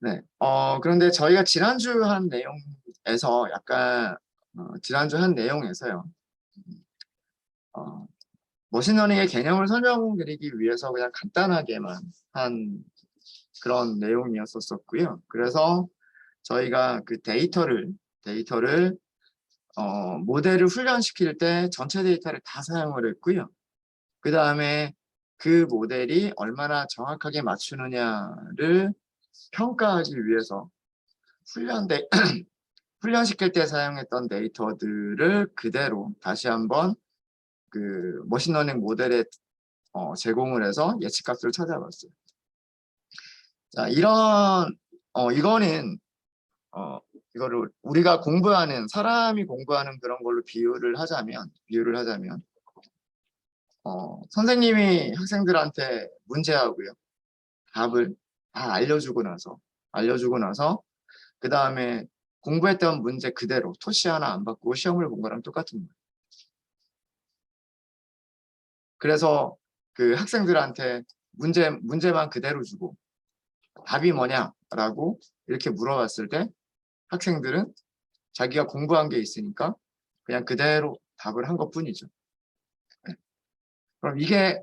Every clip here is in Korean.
네. 그런데 저희가 지난주 한 내용에서 약간, 지난주 한 내용에서요. 어, 머신러닝의 개념을 설명드리기 위해서 그냥 간단하게만 한 그런 내용이었었고요. 그래서 저희가 그 데이터를 모델을 훈련시킬 때 전체 데이터를 다 사용을 했고요. 그 다음에 그 모델이 얼마나 정확하게 맞추느냐를 평가하기 위해서 훈련시킬 때 사용했던 데이터들을 그대로 다시 한번 그 머신러닝 모델에 제공을 해서 예측값을 찾아봤어요. 자, 이거는 이거를 우리가 사람이 공부하는 그런 걸로 비유를 하자면 선생님이 학생들한테 문제하고요. 답을 다 알려주고 나서 그 다음에 공부했던 문제 그대로 토시 하나 안 받고 시험을 본 거랑 똑같은 거예요. 그래서 그 학생들한테 문제만 그대로 주고 답이 뭐냐라고 이렇게 물어봤을 때 학생들은 자기가 공부한 게 있으니까 그냥 그대로 답을 한 것뿐이죠. 그럼 이게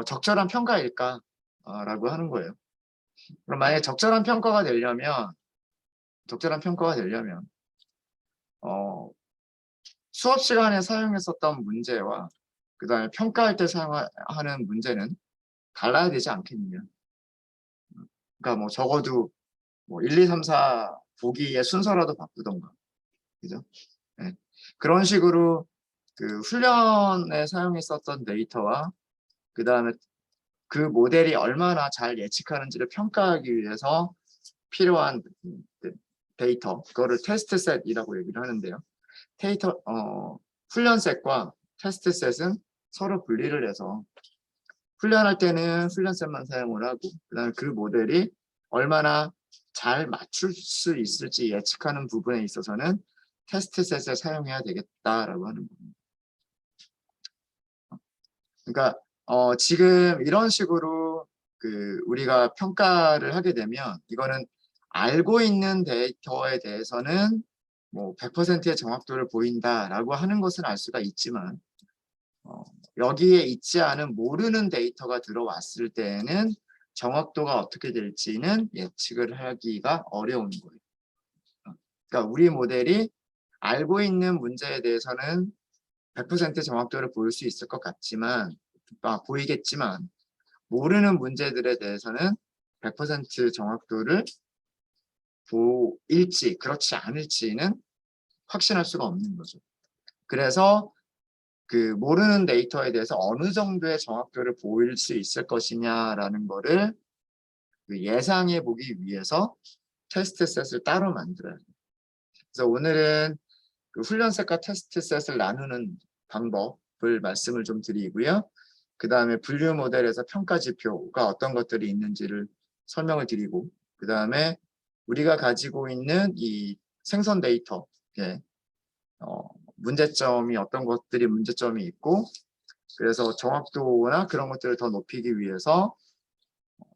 적절한 평가일까라고 하는 거예요. 그럼 만약에 적절한 평가가 되려면 수업 시간에 사용했었던 문제와 그 다음에 평가할 때 사용하는 문제는 달라야 되지 않겠느냐. 그러니까 뭐 적어도 뭐 1, 2, 3, 4 보기의 순서라도 바꾸던가. 그죠? 네. 그런 식으로 그 훈련에 사용했었던 데이터와 그 다음에 그 모델이 얼마나 잘 예측하는지를 평가하기 위해서 필요한 데이터, 그거를 테스트 셋이라고 얘기를 하는데요. 훈련 셋과 테스트 셋은 서로 분리를 해서 훈련할 때는 훈련 셋만 사용을 하고 그다음에 그 모델이 얼마나 잘 맞출 수 있을지 예측하는 부분에 있어서는 테스트 셋을 사용해야 되겠다라고 하는 겁니다. 그러니까 지금 이런 식으로 그 우리가 평가를 하게 되면 이거는 알고 있는 데이터에 대해서는 뭐 100%의 정확도를 보인다라고 하는 것은 알 수가 있지만 여기에 있지 않은 모르는 데이터가 들어왔을 때에는 정확도가 어떻게 될지는 예측을 하기가 어려운 거예요. 그러니까 우리 모델이 알고 있는 문제에 대해서는 100% 정확도를 보일 수 있을 것 같지만 보이겠지만 모르는 문제들에 대해서는 100% 정확도를 보일지 그렇지 않을지는 확신할 수가 없는 거죠. 그래서 그 모르는 데이터에 대해서 어느 정도의 정확도를 보일 수 있을 것이냐라는 거를 예상해 보기 위해서 테스트 셋을 따로 만들어야 돼요. 그래서 오늘은 그 훈련 셋과 테스트 셋을 나누는 방법을 말씀을 좀 드리고요. 그 다음에 분류 모델에서 평가 지표가 어떤 것들이 있는지를 설명을 드리고 그 다음에 우리가 가지고 있는 이 생선 데이터 문제점이 어떤 것들이 문제점이 있고 그래서 정확도나 그런 것들을 더 높이기 위해서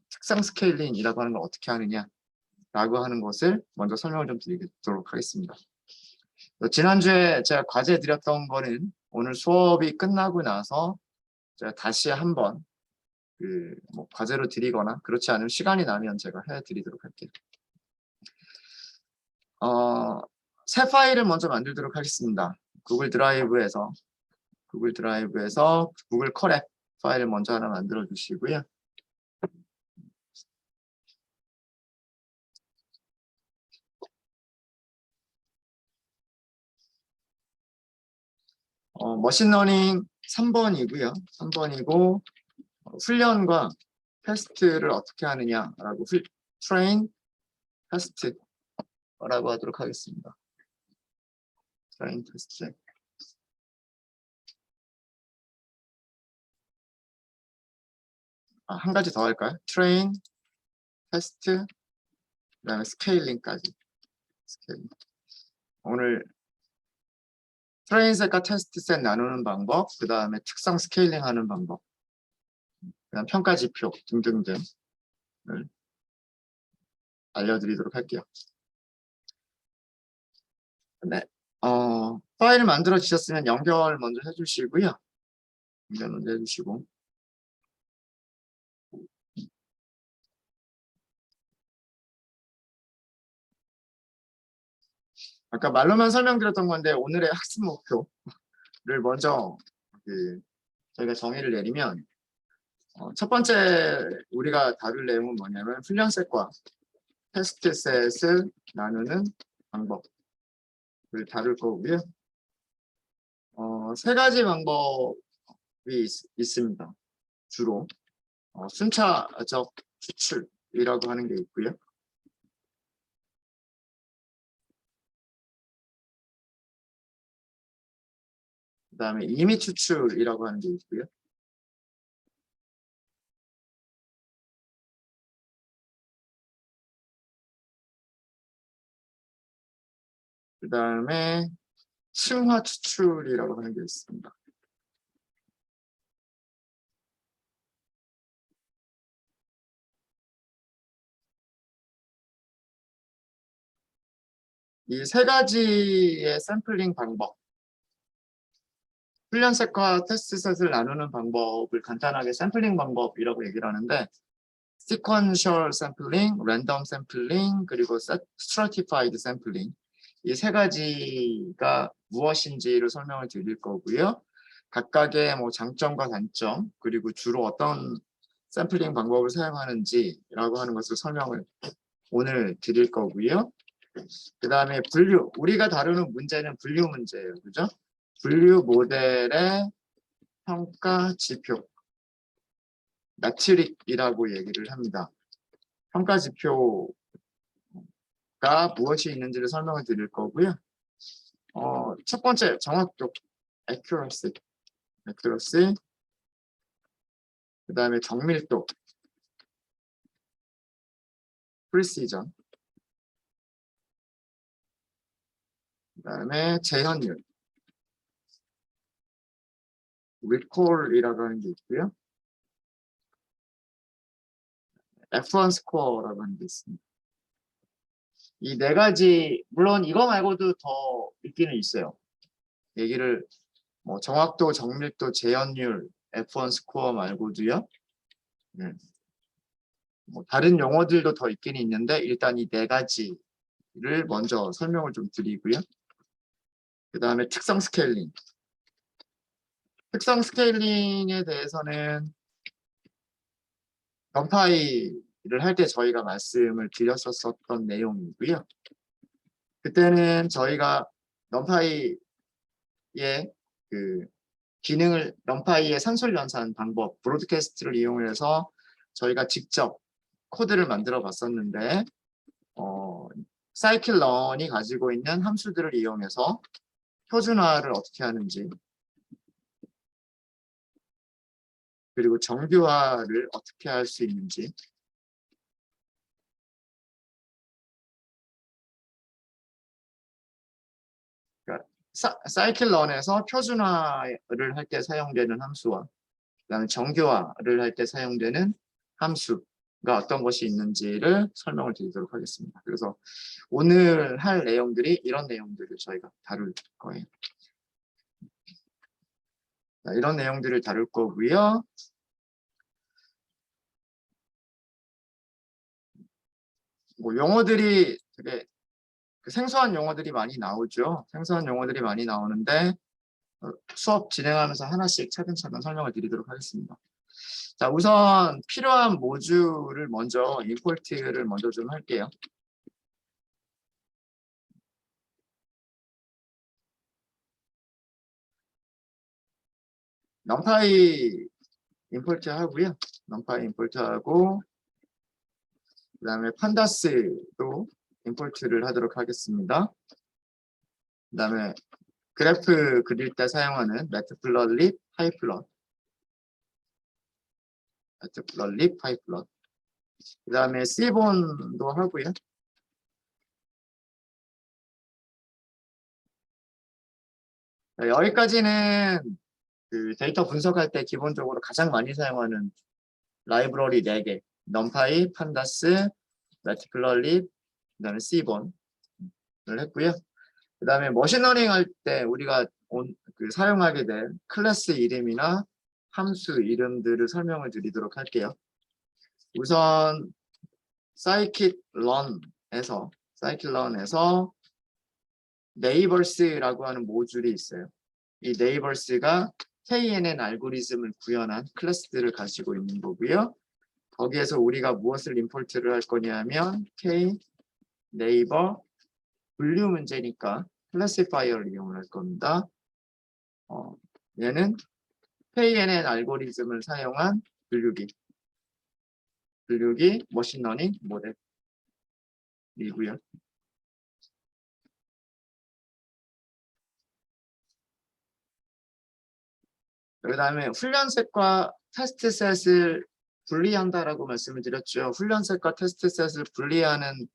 특성 스케일링이라고 하는 걸 어떻게 하느냐라고 하는 것을 먼저 설명을 좀 드리도록 하겠습니다. 지난주에 제가 과제 드렸던 거는 오늘 수업이 끝나고 나서 제가 다시 한번 뭐 과제로 드리거나 그렇지 않으면 시간이 나면 제가 해드리도록 할게요. 새 파일을 먼저 만들도록 하겠습니다. 구글 드라이브에서 구글 컬앱 파일을 먼저 하나 만들어 주시고요. 머신러닝 3번이고요. 3번이고 훈련과 테스트를 어떻게 하느냐라고 트레인, 테스트라고 하도록 하겠습니다. 트레인, 테스트. 한 가지 더 할까요? 트레인, 테스트, 그다음에 스케일링까지. 오늘 트레인 셋과 테스트 셋 나누는 방법, 그 다음에 특성 스케일링 하는 방법, 그다음 평가 지표 등등등을 알려드리도록 할게요. 네. 파일을 만들어 주셨으면 연결 먼저 해주시고요. 연결 먼저 해주시고. 아까 말로만 설명드렸던 건데 오늘의 학습 목표를 먼저 저희가 정의를 내리면 첫 번째 우리가 다룰 내용은 뭐냐면 훈련셋과 테스트셋을 나누는 방법을 다룰 거고요. 세 가지 방법이 있습니다. 주로 순차적 추출이라고 하는 게 있고요. 그 다음에 임의 추출이라고 하는 게 있고요. 그 다음에 층화 추출이라고 하는 게 있습니다. 이 세 가지의 샘플링 방법, 훈련셋과 테스트셋을 나누는 방법을 간단하게 샘플링 방법이라고 얘기를 하는데 시퀀셜 샘플링, 랜덤 샘플링, 그리고 스트래티파이드 샘플링 이 세 가지가 무엇인지를 설명을 드릴 거고요. 각각의 장점과 단점 그리고 주로 어떤 샘플링 방법을 사용하는지라고 하는 것을 설명을 오늘 드릴 거고요. 그 다음에 분류, 우리가 다루는 문제는 분류 문제예요. 그죠? 분류 모델의 평가 지표, 매트릭이라고 얘기를 합니다. 평가 지표가 무엇이 있는지를 설명을 드릴 거고요. 첫 번째, 정확도, accuracy. 그 다음에 정밀도, precision. 그 다음에 재현율, recall이라고 하는 게 있고요. F1 스코어라고 하는 게 있습니다. 이 네 가지, 물론 이거 말고도 더 있기는 있어요. 얘기를 정확도, 정밀도, 재현율, F1 스코어 말고도요. 다른 용어들도 더 있기는 있는데 일단 이 네 가지를 먼저 설명을 좀 드리고요. 그 다음에 특성 스케일링. 특성 스케일링에 대해서는 넌파이를 할 때 저희가 말씀을 드렸었던 내용이고요. 그때는 저희가 넌파이의 기능을 넌파이의 산술 연산 방법 브로드캐스트를 이용해서 저희가 직접 코드를 만들어 봤었는데 사이클런이 가지고 있는 함수들을 이용해서 표준화를 어떻게 하는지 그리고 정규화를 어떻게 할 수 있는지 그러니까 사이클런에서 표준화를 할 때 사용되는 함수와 그다음에 정규화를 할 때 사용되는 함수가 어떤 것이 있는지를 설명을 드리도록 하겠습니다. 그래서 오늘 할 내용들이 이런 내용들을 저희가 다룰 거예요. 이런 내용들을 다룰 거고요. 용어들이 되게 생소한 용어들이 많이 나오죠. 생소한 용어들이 많이 나오는데 수업 진행하면서 하나씩 차근차근 설명을 드리도록 하겠습니다. 자, 우선 필요한 모듈을 먼저 임포트를 먼저 좀 할게요. 넘파이 임포트 하고요. 넘파이 임포트 하고 그 다음에 판다스도 임포트를 하도록 하겠습니다. 그 다음에 그래프 그릴 때 사용하는 매트플롯립, 파이플롯 매트플롯립, 파이플롯 그 다음에 C본도 하고요. 여기까지는 데이터 분석할 때 기본적으로 가장 많이 사용하는 라이브러리 4개, 넘파이, 판다스, particularly, 그다음에 C번을 했고요. 그다음에 머신러닝 할 때 우리가 사용하게 될 클래스 이름이나 함수 이름들을 설명을 드리도록 할게요. 우선 scikit-learn에서 neighbors라고 하는 모듈이 있어요. 이 neighbors가 KNN 알고리즘을 구현한 클래스들을 가지고 있는 거고요. 거기에서 우리가 무엇을 임포트를 할 거냐면 k neighbor 분류 문제니까 클래시파이어를 이용을 할 겁니다. 얘는 KNN 알고리즘을 사용한 분류기 머신러닝 모델이고요. 그 다음에 훈련셋과 테스트셋을 분리한다라고 말씀을 드렸죠. 훈련셋과 테스트셋을 분리하는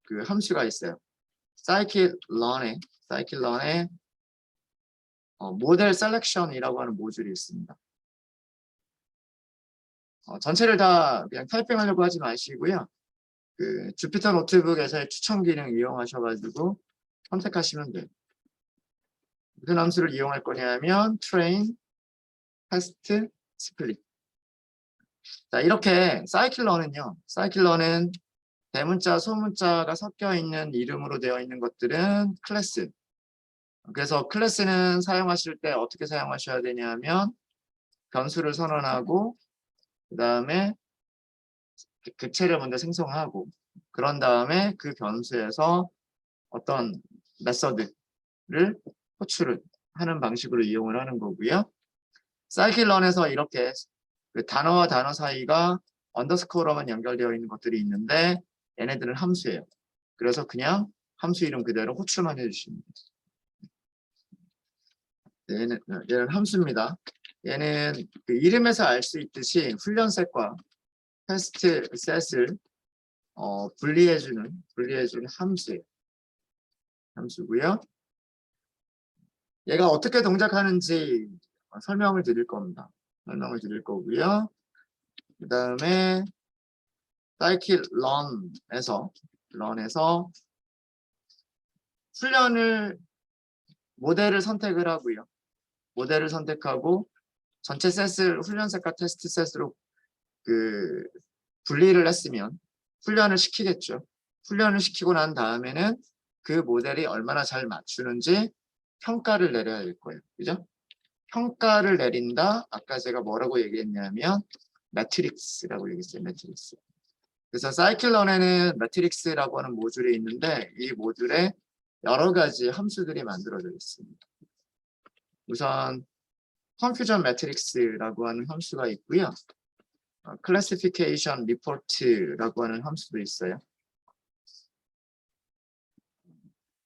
그 함수가 있어요. scikit-learn에 모델 셀렉션이라고 하는 모듈이 있습니다. 전체를 다 그냥 타이핑하려고 하지 마시고요. 그 주피터 노트북에서의 추천 기능 이용하셔가지고 선택하시면 돼요. 무슨 함수를 이용할 거냐면 train, test, split. 자, 이렇게 scikit-learn은 대문자, 소문자가 섞여 있는 이름으로 되어 있는 것들은 클래스. 그래서 클래스는 사용하실 때 어떻게 사용하셔야 되냐면 변수를 선언하고 그 다음에 객체를 먼저 생성하고 그런 다음에 그 변수에서 어떤 메서드를 호출을 하는 방식으로 이용을 하는 거고요. scikit-learn에서 이렇게 그 단어와 단어 사이가 언더스코어로만 연결되어 있는 것들이 있는데 얘네들은 함수예요. 그래서 그냥 함수 이름 그대로 호출만 해주시면 돼요. 얘는 함수입니다. 얘는 그 이름에서 알 수 있듯이 훈련셋과 테스트셋을 분리해주는 함수고요. 얘가 어떻게 동작하는지 설명을 드릴 겁니다. 설명을 드릴 거고요. 그 다음에 scikit-learn에서 모델을 선택을 하고요. 모델을 선택하고 전체 셋을 훈련셋과 테스트 셋으로 그 분리를 했으면 훈련을 시키겠죠. 훈련을 시키고 난 다음에는 그 모델이 얼마나 잘 맞추는지 평가를 내려야 할 거예요. 그죠? 평가를 내린다. 아까 제가 뭐라고 얘기했냐면 매트릭스라고 얘기했어요. 매트릭스. 그래서 scikit-learn에는 매트릭스라고 하는 모듈이 있는데 이 모듈에 여러 가지 함수들이 만들어져 있습니다. 우선 confusion matrix라고 하는 함수가 있고요. classification report라고 하는 함수도 있어요.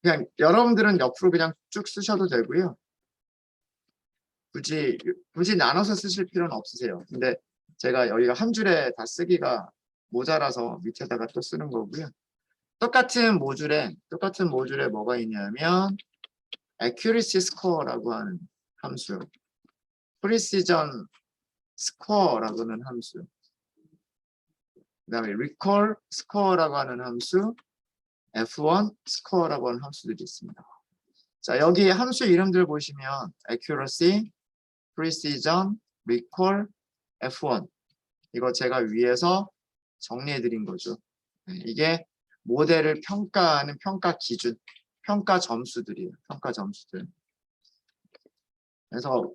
그냥 여러분들은 옆으로 그냥 쭉 쓰셔도 되고요. 굳이 나눠서 쓰실 필요는 없으세요. 근데 제가 여기가 한 줄에 다 쓰기가 모자라서 밑에다가 또 쓰는 거고요. 똑같은 모듈에 뭐가 있냐면 accuracy score라고 하는 함수, precision score라고 하는 함수, 그 다음에 recall score라고 하는 함수, F1 score라고 하는 함수들이 있습니다. 자, 여기 함수 이름들 보시면 accuracy, precision, recall, F1 이거 제가 위에서 정리해 드린 거죠. 이게 모델을 평가하는 평가 기준, 평가 점수들이에요. 평가 점수들. 그래서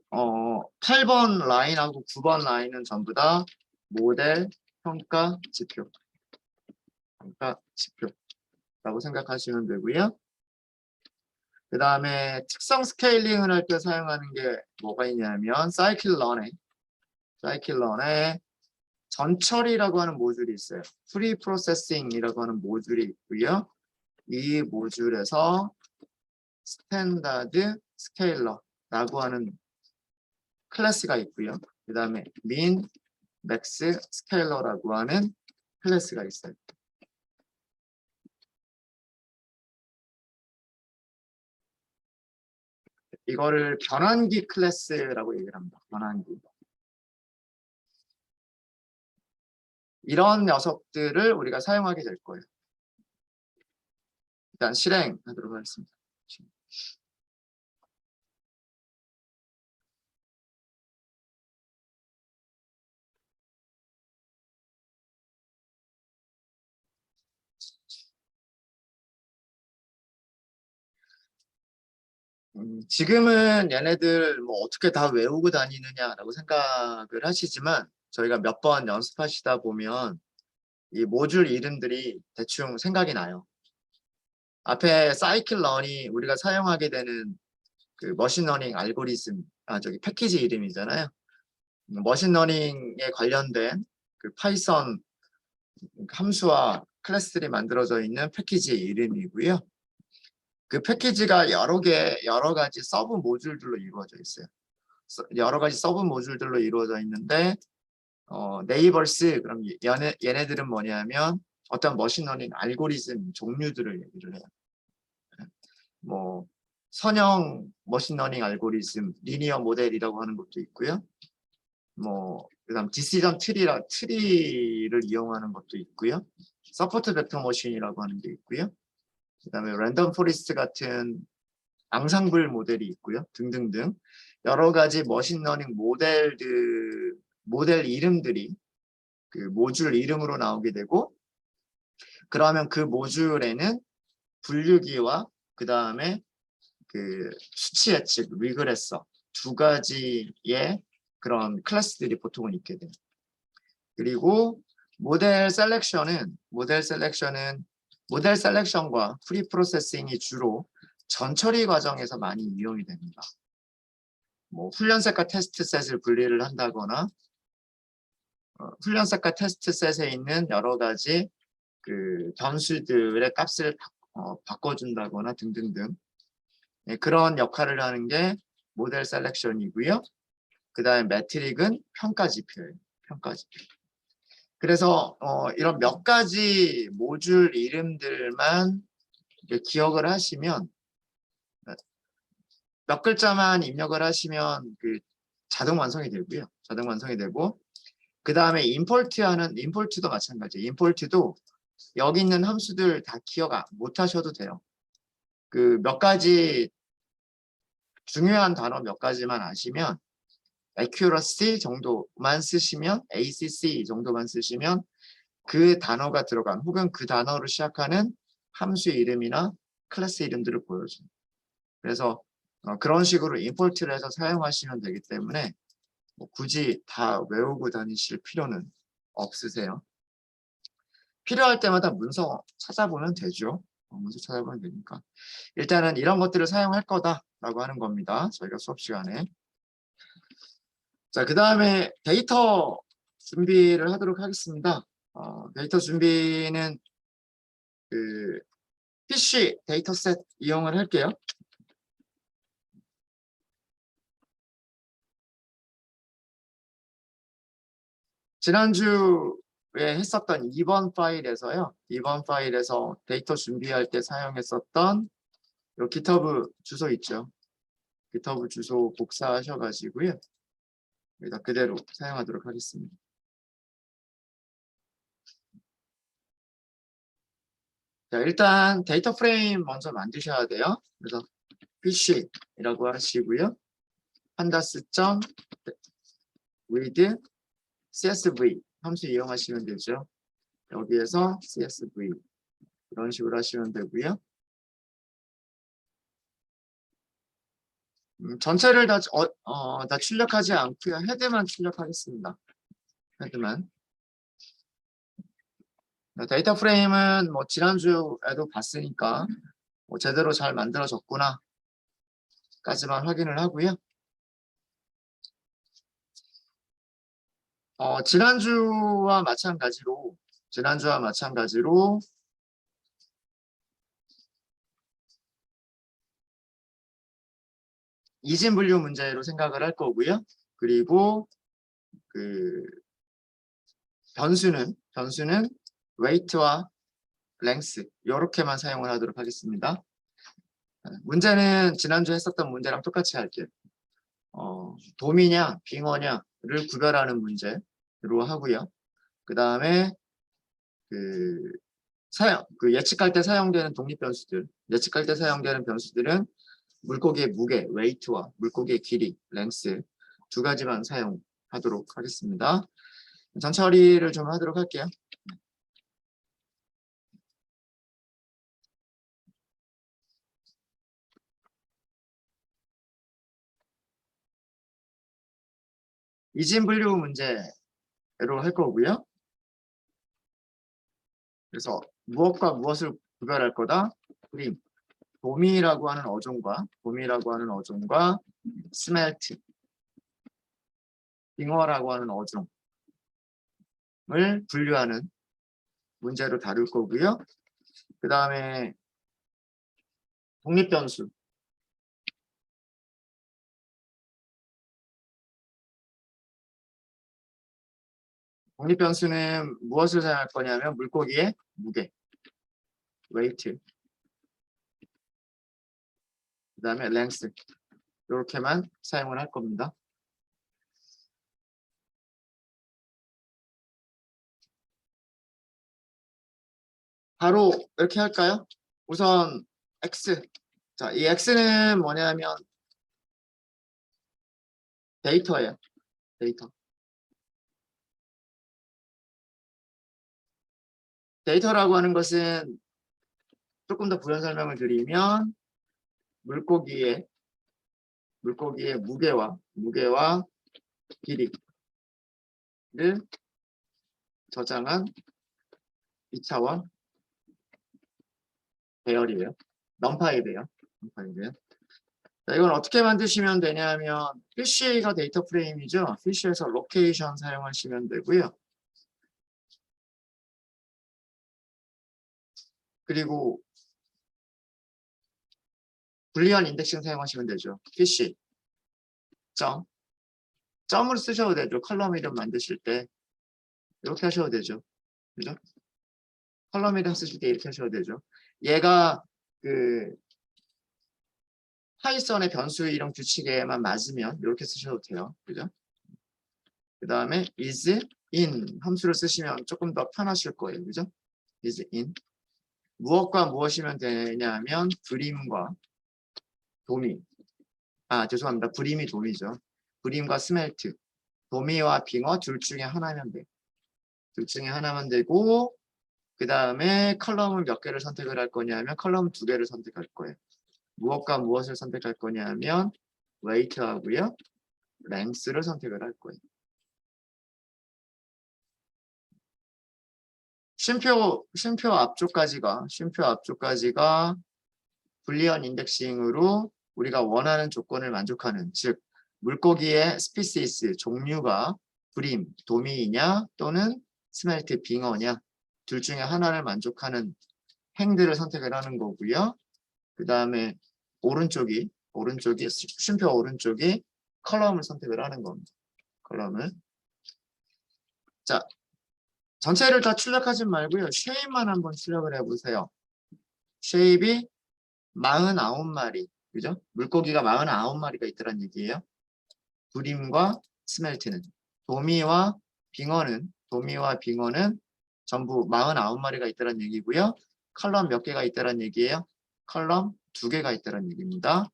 8번 라인하고 9번 라인은 전부 다 모델 평가 지표라고 생각하시면 되고요. 그 다음에 특성 스케일링을 할 때 사용하는 게 뭐가 있냐면 scikit-learn에 전처리라고 하는 모듈이 있어요. 프리 프로세싱이라고 하는 모듈이 있고요. 이 모듈에서 스탠다드 스케일러라고 하는 클래스가 있고요. 그 다음에 min, max 스케일러라고 하는 클래스가 있어요. 이거를 변환기 클래스라고 얘기를 합니다. 변환기. 이런 녀석들을 우리가 사용하게 될 거예요. 일단 실행하도록 하겠습니다. 지금은 얘네들 뭐 어떻게 다 외우고 다니느냐라고 생각을 하시지만 저희가 몇 번 연습하시다 보면 이 모듈 이름들이 대충 생각이 나요. 앞에 사이클 러닝 우리가 사용하게 되는 그 머신러닝 알고리즘, 저기 패키지 이름이잖아요. 머신러닝에 관련된 그 파이썬 함수와 클래스들이 만들어져 있는 패키지 이름이고요. 그 패키지가 여러 가지 서브 모듈들로 이루어져 있어요. 여러 가지 서브 모듈들로 이루어져 있는데 네이버스 그럼 얘네들은 뭐냐면 어떤 머신러닝 알고리즘 종류들을 얘기를 해요. 뭐 선형 머신러닝 알고리즘, 리니어 모델이라고 하는 것도 있고요. 뭐 그다음 디시전 트리를 이용하는 것도 있고요. 서포트 벡터 머신이라고 하는 게 있고요. 그다음에 랜덤 포리스트 같은 앙상블 모델이 있고요. 등등등 여러 가지 머신러닝 모델 이름들이 그 모듈 이름으로 나오게 되고 그러면 그 모듈에는 분류기와 그 다음에 그 수치 예측, 리그레서 두 가지의 그런 클래스들이 보통은 있게 돼요. 그리고 모델 셀렉션과 프리 프로세싱이 주로 전처리 과정에서 많이 이용이 됩니다. 뭐 훈련셋과 테스트셋을 분리를 한다거나 훈련셋과 테스트셋에 있는 여러 가지 그 변수들의 값을 바꿔준다거나 등등등 그런 역할을 하는 게 모델 셀렉션이고요. 그 다음에 매트릭은 평가지표예요. 평가지표. 그래서 이런 몇 가지 모듈 이름들만 기억을 하시면 몇 글자만 입력을 하시면 그 자동 완성이 되고요. 자동 완성이 되고 그 다음에 임포트도 마찬가지예요. 임포트도 여기 있는 함수들 다 기억 못 하셔도 돼요. 그 몇 가지 중요한 단어 몇 가지만 아시면 accuracy 정도만 쓰시면 ACC 정도만 쓰시면 그 단어가 들어간 혹은 그 단어로 시작하는 함수 이름이나 클래스 이름들을 보여줘요. 그래서 그런 식으로 임포트를 해서 사용하시면 되기 때문에 뭐 굳이 다 외우고 다니실 필요는 없으세요. 필요할 때마다 문서 찾아보면 되죠. 문서 찾아보면 되니까. 일단은 이런 것들을 사용할 거다라고 하는 겁니다. 저희가 수업 시간에. 자, 그 다음에 데이터 준비를 하도록 하겠습니다. 데이터 준비는 그 PC 데이터셋 이용을 할게요. 지난주에 했었던 2번 파일에서요. 2번 파일에서 데이터 준비할 때 사용했었던 요 GitHub 주소 있죠. GitHub 주소 복사하셔가지고요. 여기다 그대로 사용하도록 하겠습니다. 자, 일단 데이터 프레임 먼저 만드셔야 돼요. 그래서 PC라고 하시고요. pandas.with CSV 함수 이용하시면 되죠. 여기에서 CSV 이런 식으로 하시면 되고요. 전체를 다 출력하지 않고요. 헤드만 출력하겠습니다. 헤드만. 데이터 프레임은 뭐 지난주에도 봤으니까 뭐 제대로 잘 만들어졌구나 까지만 확인을 하고요. 지난주와 마찬가지로 이진 분류 문제로 생각을 할 거고요. 그리고 그 변수는 weight와 length 이렇게만 사용을 하도록 하겠습니다. 문제는 지난주 했었던 문제랑 똑같이 할게요. 도미냐 빙어냐를 구별하는 문제로 하고요. 그 다음에 그 예측할 때 사용되는 독립 변수들, 예측할 때 사용되는 변수들은 물고기의 무게, 웨이트와 물고기의 길이, 랭스 두 가지만 사용하도록 하겠습니다. 전체 처리를 좀 하도록 할게요. 이진 분류 문제로 할 거고요. 그래서 무엇과 무엇을 구별할 거다? 그림. 도미라고 하는 어종과 스멜트, 빙어라고 하는 어종을 분류하는 문제로 다룰 거고요. 그 다음에 독립변수. 독립변수는 무엇을 사용할 거냐면 물고기의 무게, 웨이트, 그 다음에 랭스 이렇게만 사용을 할 겁니다. 바로 이렇게 할까요? 우선 X. 자, 이 X는 뭐냐면 데이터예요. 데이터. 데이터라고 하는 것은 조금 더 부연 설명을 드리면 물고기의 무게와 길이를 저장한 2차원 배열이에요. 넘파이드예요. 자, 이건 어떻게 만드시면 되냐면 피쉬가 데이터 프레임이죠. 피쉬에서 로케이션 사용하시면 되고요. 그리고 불리한 인덱싱 사용하시면 되죠. 피쉬 점을 쓰셔도 되죠. 컬럼 이름 만드실 때 이렇게 하셔도 되죠. 그죠? 컬럼 이름 쓰실 때 이렇게 하셔도 되죠. 얘가 그 파이썬의 변수 이름 규칙에만 맞으면 이렇게 쓰셔도 돼요. 그죠? 그 다음에 is in 함수를 쓰시면 조금 더 편하실 거예요. 그죠? is in 무엇과 무엇이면 되냐면 브림과 도미. 죄송합니다. 브림이 도미죠. 브림과 스멜트. 도미와 빙어 둘 중에 하나면 돼. 둘 중에 하나만 되고 그 다음에 컬럼을 몇 개를 선택을 할 거냐면 컬럼 2개를 선택할 거예요. 무엇과 무엇을 선택할 거냐면 웨이트하고요. 랭스를 선택을 할 거예요. 쉼표 앞쪽까지가 불리언 인덱싱으로 우리가 원하는 조건을 만족하는, 즉 물고기의 스피시스 종류가 브림, 도미이냐 또는 스멜트, 빙어냐 둘 중에 하나를 만족하는 행들을 선택을 하는 거고요. 그 다음에 오른쪽이 쉼표 오른쪽이 컬럼을 선택을 하는 겁니다. 컬럼을. 자, 전체를 다 출력하지 말고요. 쉐입만 한번 출력을 해보세요. 쉐입이 49마리, 그죠? 물고기가 49마리가 있더란 얘기예요. 브림과 스멜트는. 도미와 빙어는 전부 49마리가 있더란 얘기고요. 컬럼 몇 개가 있더란 얘기예요? 컬럼 2개가 있더란 얘기입니다.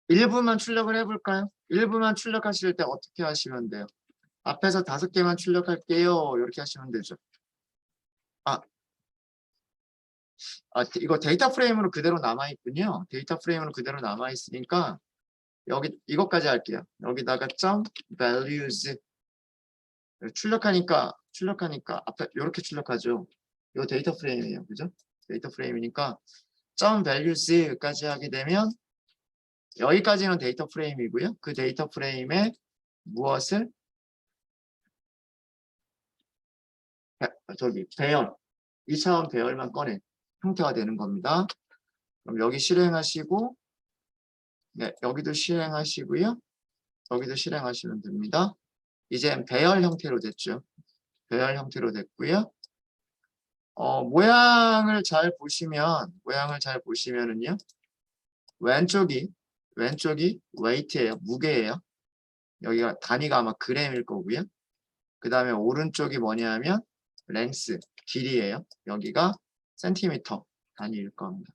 일부만 출력을 해볼까요? 일부만 출력하실 때 어떻게 하시면 돼요? 앞에서 5개만 출력할게요. 이렇게 하시면 되죠. 이거 데이터 프레임으로 그대로 남아있군요. 데이터 프레임으로 그대로 남아있으니까 여기 이것까지 할게요. 여기다가 점 values 출력하니까 앞에 이렇게 출력하죠. 이거 데이터 프레임이에요. 그죠? 데이터 프레임이니까 점 values까지 하게 되면 여기까지는 데이터 프레임이고요. 그 데이터 프레임에 무엇을 배열 2차원 배열만 꺼내 형태가 되는 겁니다. 그럼 여기 실행하시고 네, 여기도 실행하시고요. 여기도 실행하시면 됩니다. 이제 배열 형태로 됐죠. 배열 형태로 됐고요. 모양을 잘 보시면은요. 왼쪽이 weight예요. 무게예요. 여기가 단위가 아마 g일 거고요. 그 다음에 오른쪽이 뭐냐면 length, 길이에요. 여기가 센티미터 단위일 겁니다.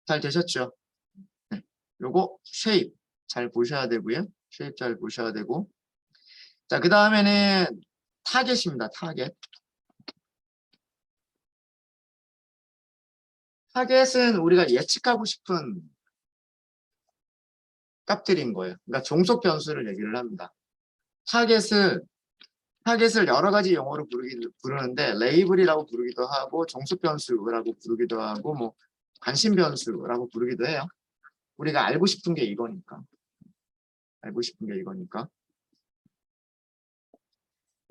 잘 되셨죠? 네. 요거 shape 잘 보셔야 되고요. shape 잘 보셔야 되고. 자, 그 다음에는 타겟입니다. 타겟은 우리가 예측하고 싶은 값들인 거예요. 그러니까 종속 변수를 얘기를 합니다. 타겟을 여러 가지 용어로 부르는데 레이블이라고 부르기도 하고 종속 변수라고 부르기도 하고 뭐 관심 변수라고 부르기도 해요. 우리가 알고 싶은 게 이거니까.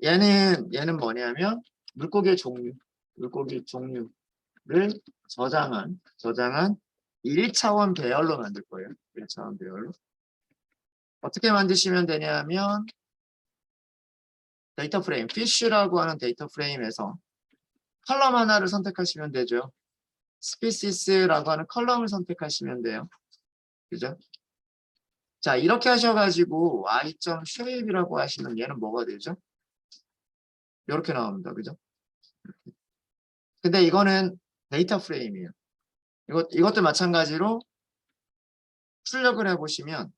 얘는 뭐냐면 물고기 종류를 저장한 1차원 배열로 만들 거예요. 1차원 배열로. 어떻게 만드시면 되냐면 데이터 프레임, fish라고 하는 데이터 프레임에서 컬럼 하나를 선택하시면 되죠. species라고 하는 컬럼을 선택하시면 돼요. 그죠? 자, 이렇게 하셔가지고 y.shape이라고 하시면 얘는 뭐가 되죠? 이렇게 나옵니다. 그죠? 근데 이거는 데이터 프레임이에요. 이것도 마찬가지로 출력을 해보시면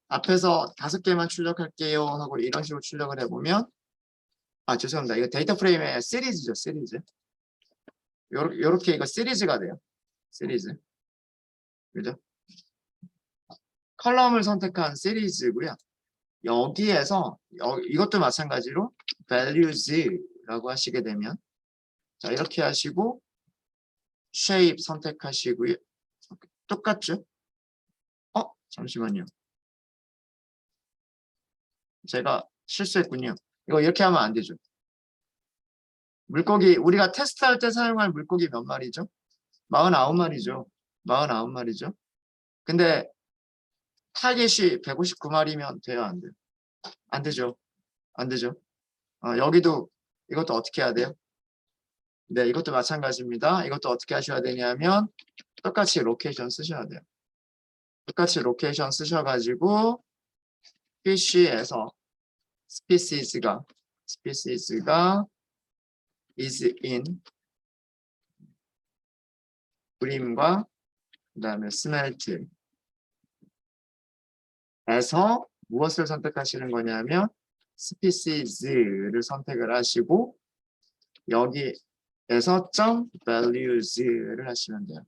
앞에서 5개만 출력할게요 하고 이런 식으로 출력을 해보면 죄송합니다. 이거 데이터 프레임의 시리즈죠. 시리즈. 요렇게 이거 시리즈가 돼요. 시리즈. 그죠? 컬럼을 선택한 시리즈고요. 여기에서 이것도 마찬가지로 values라고 하시게 되면 자 이렇게 하시고 shape 선택하시고요. 똑같죠? 잠시만요. 제가 실수했군요. 이거 이렇게 하면 안 되죠. 물고기 우리가 테스트할 때 사용할 물고기 몇 마리죠? 49마리죠. 49마리죠. 근데 타겟이 159마리면 돼요, 안 돼요? 안 되죠. 안 되죠. 여기도 이것도 어떻게 해야 돼요? 네, 이것도 마찬가지입니다. 이것도 어떻게 하셔야 되냐면 똑같이 로케이션 쓰셔야 돼요. 똑같이 로케이션 쓰셔가지고 fish에서 species가 is in 브림과 그 다음에 smelt에서 무엇을 선택하시는 거냐면 species를 선택을 하시고 여기에서 values를 하시면 돼요.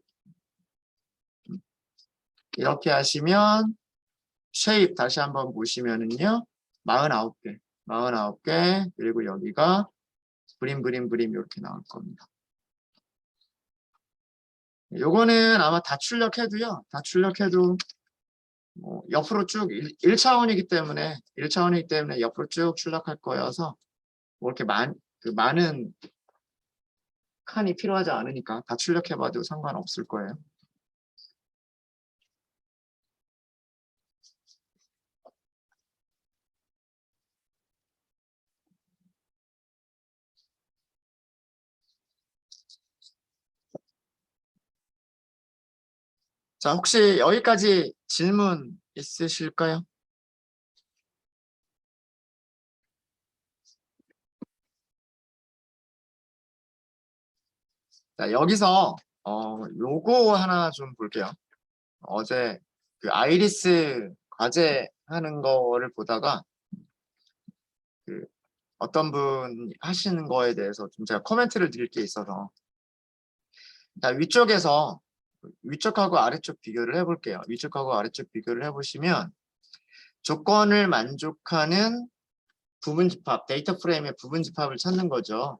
이렇게 하시면 shape 다시 한번 보시면은요 49개 그리고 여기가 브림 이렇게 나올 겁니다. 요거는 아마 다 출력해도요. 뭐 옆으로 쭉 1차원이기 때문에 옆으로 쭉 출력할 거여서 뭐 이렇게 많은 칸이 필요하지 않으니까 다 출력해봐도 상관없을 거예요. 자, 혹시 여기까지 질문 있으실까요? 자, 여기서 요거 하나 좀 볼게요. 어제 그 아이리스 과제 하는 거를 보다가 그 어떤 분 하시는 거에 대해서 좀 제가 코멘트를 드릴 게 있어서 자, 위쪽하고 아래쪽 비교를 해볼게요. 위쪽하고 아래쪽 비교를 해보시면 조건을 만족하는 부분 집합, 데이터 프레임의 부분 집합을 찾는 거죠.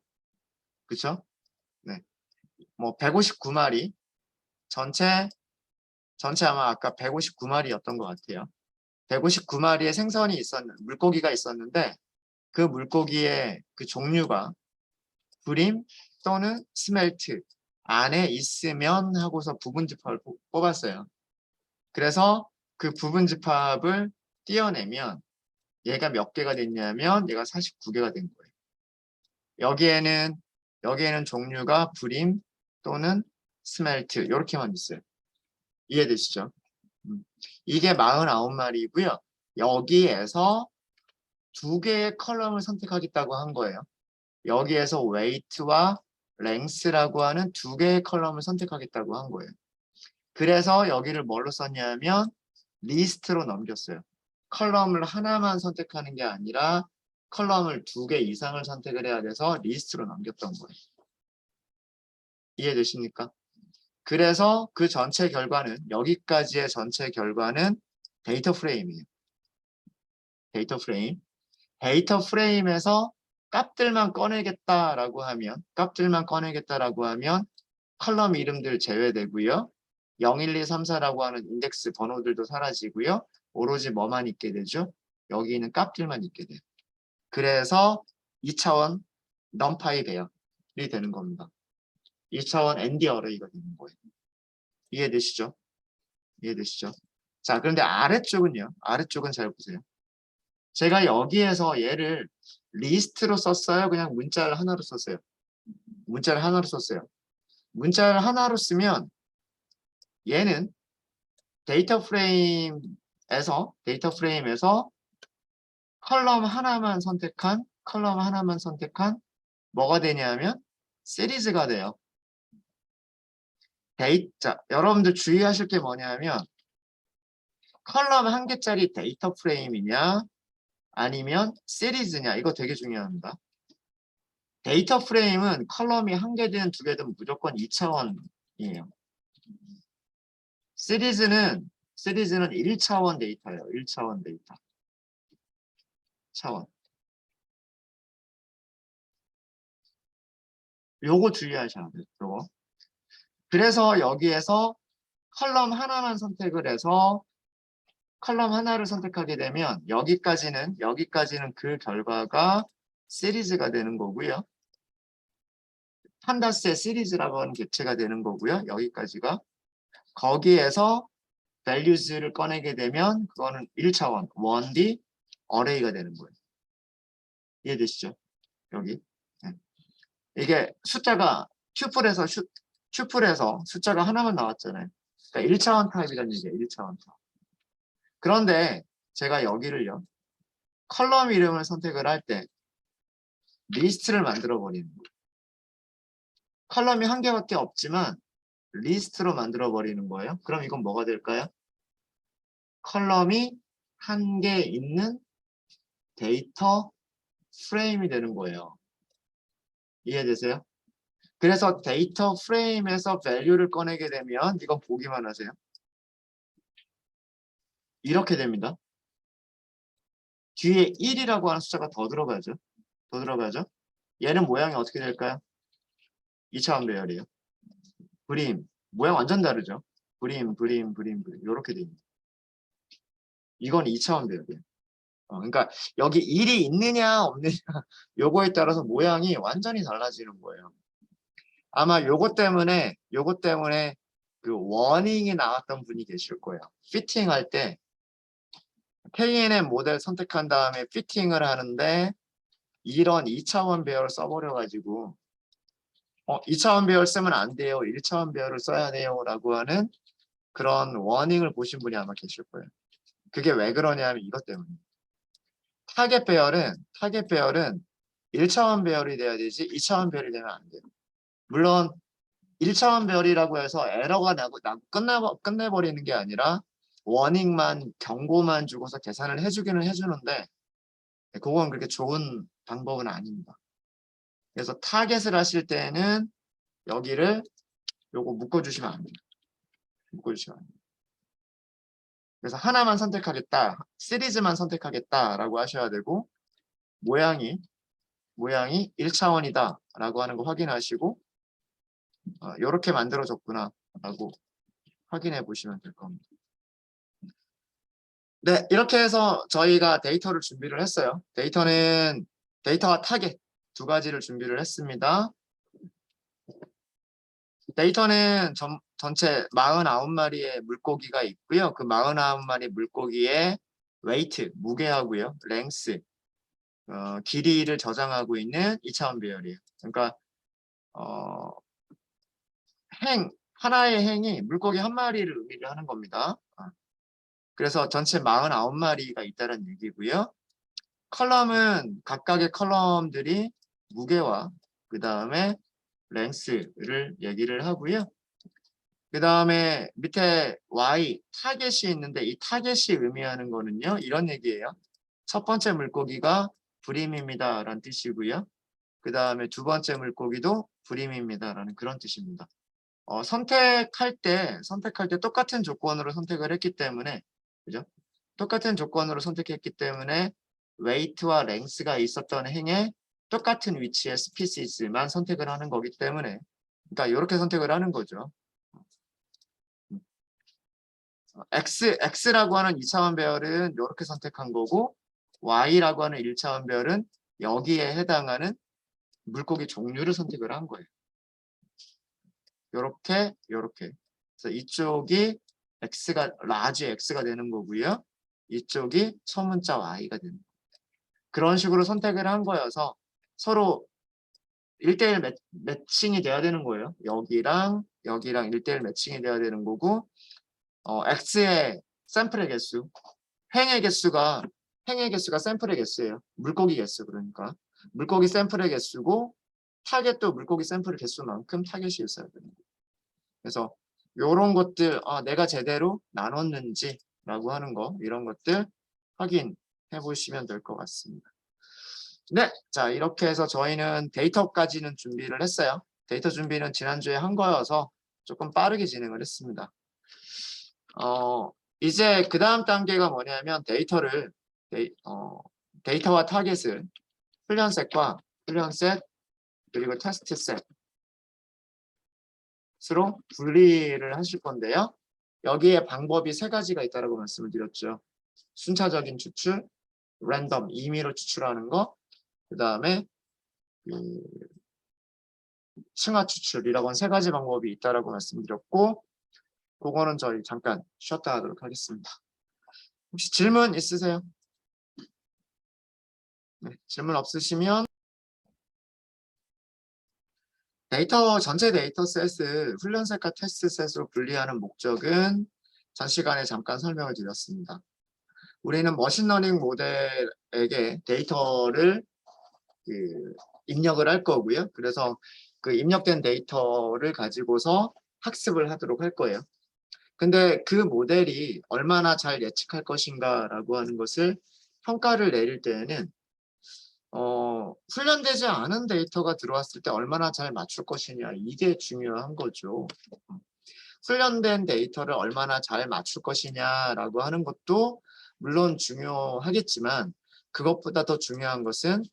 그쵸? 네. 뭐 159마리 전체 아마 아까 159마리였던 것 같아요. 159마리의 물고기가 있었는데 그 물고기의 그 종류가 브림 또는 스멜트 안에 있으면 하고서 부분 집합을 뽑았어요. 그래서 그 부분 집합을 띄어내면 얘가 몇 개가 됐냐면 얘가 49개가 된 거예요. 여기에는 종류가 브림 또는 스멜트 이렇게만 있어요. 이해되시죠? 이게 49마리이고요. 여기에서 두 개의 컬럼을 선택하겠다고 한 거예요. 여기에서 weight와 length라고 하는 두 개의 컬럼을 선택하겠다고 한 거예요. 그래서 여기를 뭘로 썼냐면 리스트로 넘겼어요. 컬럼을 하나만 선택하는 게 아니라 컬럼을 두 개 이상을 선택을 해야 돼서 리스트로 넘겼던 거예요. 이해되십니까? 그래서 그 전체 결과는 여기까지의 전체 결과는 데이터 프레임이에요. 데이터 프레임. 데이터 프레임에서 값들만 꺼내겠다라고 하면 컬럼 이름들 제외되고요. 0, 1, 2, 3, 4라고 하는 인덱스 번호들도 사라지고요. 오로지 뭐만 있게 되죠? 여기 있는 값들만 있게 돼요. 그래서 2차원 넘파이 배열이 되는 겁니다. 2차원 ND 어레이가 되는 거예요. 이해되시죠? 이해되시죠? 자, 그런데 아래쪽은요. 아래쪽은 잘 보세요. 제가 여기에서 얘를 리스트로 썼어요? 그냥 문자를 하나로 썼어요? 문자를 하나로 썼어요. 문자를 하나로 쓰면 얘는 데이터 프레임에서 컬럼 하나만 선택한 뭐가 되냐면 시리즈가 돼요. 여러분들 주의하실 게 뭐냐면 컬럼 한 개짜리 데이터 프레임이냐 아니면 시리즈냐 이거 되게 중요합니다. 데이터 프레임은 컬럼이 한 개든 두 개든 무조건 2차원이에요. 시리즈는 1차원 데이터예요. 1차원 데이터. 차원. 요거 주의하셔야 돼요. 요거. 그래서 여기에서 컬럼 하나만 선택을 해서 컬럼 하나를 선택하게 되면 여기까지는 그 결과가 시리즈가 되는 거고요. 판다스의 시리즈라고 하는 객체가 되는 거고요. 여기까지가. 거기에서 values를 꺼내게 되면 그거는 1차원, 1D 어레이가 되는 거예요. 이해되시죠? 여기. 네. 이게 숫자가 튜플에서 숫자가 하나만 나왔잖아요. 그러니까 1차원 타입이라는 얘기예요. 1차원 타입. 그런데 제가 여기를요. 컬럼 이름을 선택을 할 때 리스트를 만들어 버리는 거예요. 컬럼이 한 개밖에 없지만 리스트로 만들어 버리는 거예요. 그럼 이건 뭐가 될까요? 컬럼이 한 개 있는 데이터 프레임이 되는 거예요. 이해되세요? 그래서 데이터 프레임에서 value를 꺼내게 되면 이건 보기만 하세요. 이렇게 됩니다. 뒤에 1이라고 하는 숫자가 더 들어가죠. 얘는 모양이 어떻게 될까요? 2차원 배열이에요. 브림. 모양 완전 다르죠. 브림. 이렇게 됩니다. 이건 2차원 배열이에요. 그러니까 여기 1이 있느냐 없느냐 요거에 따라서 모양이 완전히 달라지는 거예요. 아마 요것 때문에 그 워닝이 나왔던 분이 계실 거예요. 피팅할 때 KNN 모델 선택한 다음에 피팅을 하는데 이런 2차원 배열을 써버려가지고 2차원 배열 쓰면 안 돼요. 1차원 배열을 써야 돼요. 라고 하는 그런 워닝을 보신 분이 아마 계실 거예요. 그게 왜 그러냐면 이것 때문에. 타겟 배열은 1차원 배열이 돼야 되지 2차원 배열이 되면 안 돼요. 물론 1차원 배열이라고 해서 에러가 나고 끝내버리는 게 아니라 워닝만 경고만 주고서 계산을 해주기는 해주는데 그건 그렇게 좋은 방법은 아닙니다. 그래서 타겟을 하실 때는 여기를 요거 묶어주시면 안 돼요. 그래서 하나만 선택하겠다, 시리즈만 선택하겠다라고 하셔야 되고 모양이 1차원이다 라고 하는 거 확인하시고 이렇게 만들어졌구나 라고 확인해 보시면 될 겁니다. 네, 이렇게 해서 저희가 데이터를 준비를 했어요. 데이터와 타겟 두 가지를 준비를 했습니다. 데이터는 전체 49마리의 물고기가 있고요. 그 49마리 물고기의 웨이트, 무게하고요. 랭스, 길이를 저장하고 있는 2차원 배열이에요. 그러니까 어, 하나의 행이 물고기 한 마리를 의미를 하는 겁니다. 그래서 전체 49마리가 있다는 얘기고요. 컬럼은 각각의 컬럼들이 무게와 그 다음에 랭스를 얘기를 하고요. 그 다음에 밑에 Y, 타겟이 있는데 이 타겟이 의미하는 거는요. 이런 얘기예요. 첫 번째 물고기가 불임입니다 라는 뜻이고요. 그 다음에 두 번째 물고기도 불임입니다 라는 그런 뜻입니다. 선택할 때 똑같은 조건으로 선택을 했기 때문에, 그죠? 똑같은 조건으로 선택했기 때문에 웨이트와 랭스가 있었던 행에 똑같은 위치의 스피시스만 선택을 하는 거기 때문에, 그러니까 이렇게 선택을 하는 거죠. X라고 하는 2차원 배열은 이렇게 선택한 거고, Y라고 하는 1차원 배열은 여기에 해당하는 물고기 종류를 선택을 한 거예요. 요렇게. 그래서 이쪽이 라지 X가 되는 거고요. 이쪽이 소문자 Y가 되는 거예요. 그런 식으로 선택을 한 거여서 서로 1대1 매칭이 돼야 되는 거예요. 여기랑 1대1 매칭이 돼야 되는 거고, X의 샘플의 개수, 행의 개수가 샘플의 개수예요. 물고기 개수 그러니까. 물고기 샘플의 개수고, 타겟도 물고기 샘플의 개수만큼 타겟이 있어야 되는 거예요. 그래서 이런 것들 내가 제대로 나눴는지라고 하는 거 이런 것들 확인해 보시면 될 것 같습니다. 네, 자 이렇게 해서 저희는 데이터까지는 준비를 했어요. 데이터 준비는 지난주에 한 거여서 조금 빠르게 진행을 했습니다. 이제 그 다음 단계가 뭐냐면 데이터와 타겟을 훈련셋과 훈련셋 그리고 테스트셋 으로 분리를 하실 건데요. 여기에 방법이 세 가지가 있다고 말씀을 드렸죠. 순차적인 추출, 랜덤, 임의로 추출하는 거, 그 다음에 층화 추출이라고 하는 세 가지 방법이 있다고 말씀드렸고, 그거는 저희 잠깐 쉬었다 하도록 하겠습니다. 혹시 질문 있으세요? 네, 질문 없으시면 전체 데이터셋을 훈련셋과 테스트셋으로 분리하는 목적은 전 시간에 잠깐 설명을 드렸습니다. 우리는 머신러닝 모델에게 데이터를 입력을 할 거고요. 그래서 그 입력된 데이터를 가지고서 학습을 하도록 할 거예요. 근데 그 모델이 얼마나 잘 예측할 것인가라고 하는 것을 평가를 내릴 때에는 훈련되지 않은 데이터가 들어왔을 때 얼마나 잘 맞출 것이냐 이게 중요한 거죠. 훈련된 데이터를 얼마나 잘 맞출 것이냐라고 하는 것도 물론 중요하겠지만 그것보다 더 중요한 것은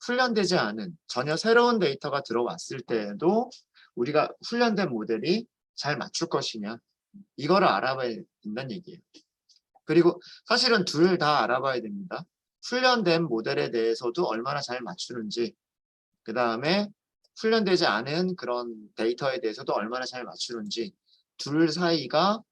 훈련되지 않은 전혀 새로운 데이터가 들어왔을 때에도 우리가 훈련된 모델이 잘 맞출 것이냐 이거를 알아봐야 된다는 얘기예요. 그리고 사실은 둘 다 알아봐야 됩니다. 훈련된 모델에 대해서도 얼마나 잘 맞추는지 그 다음에 훈련되지 않은 그런 데이터에 대해서도 얼마나 잘 맞추는지 둘 사이가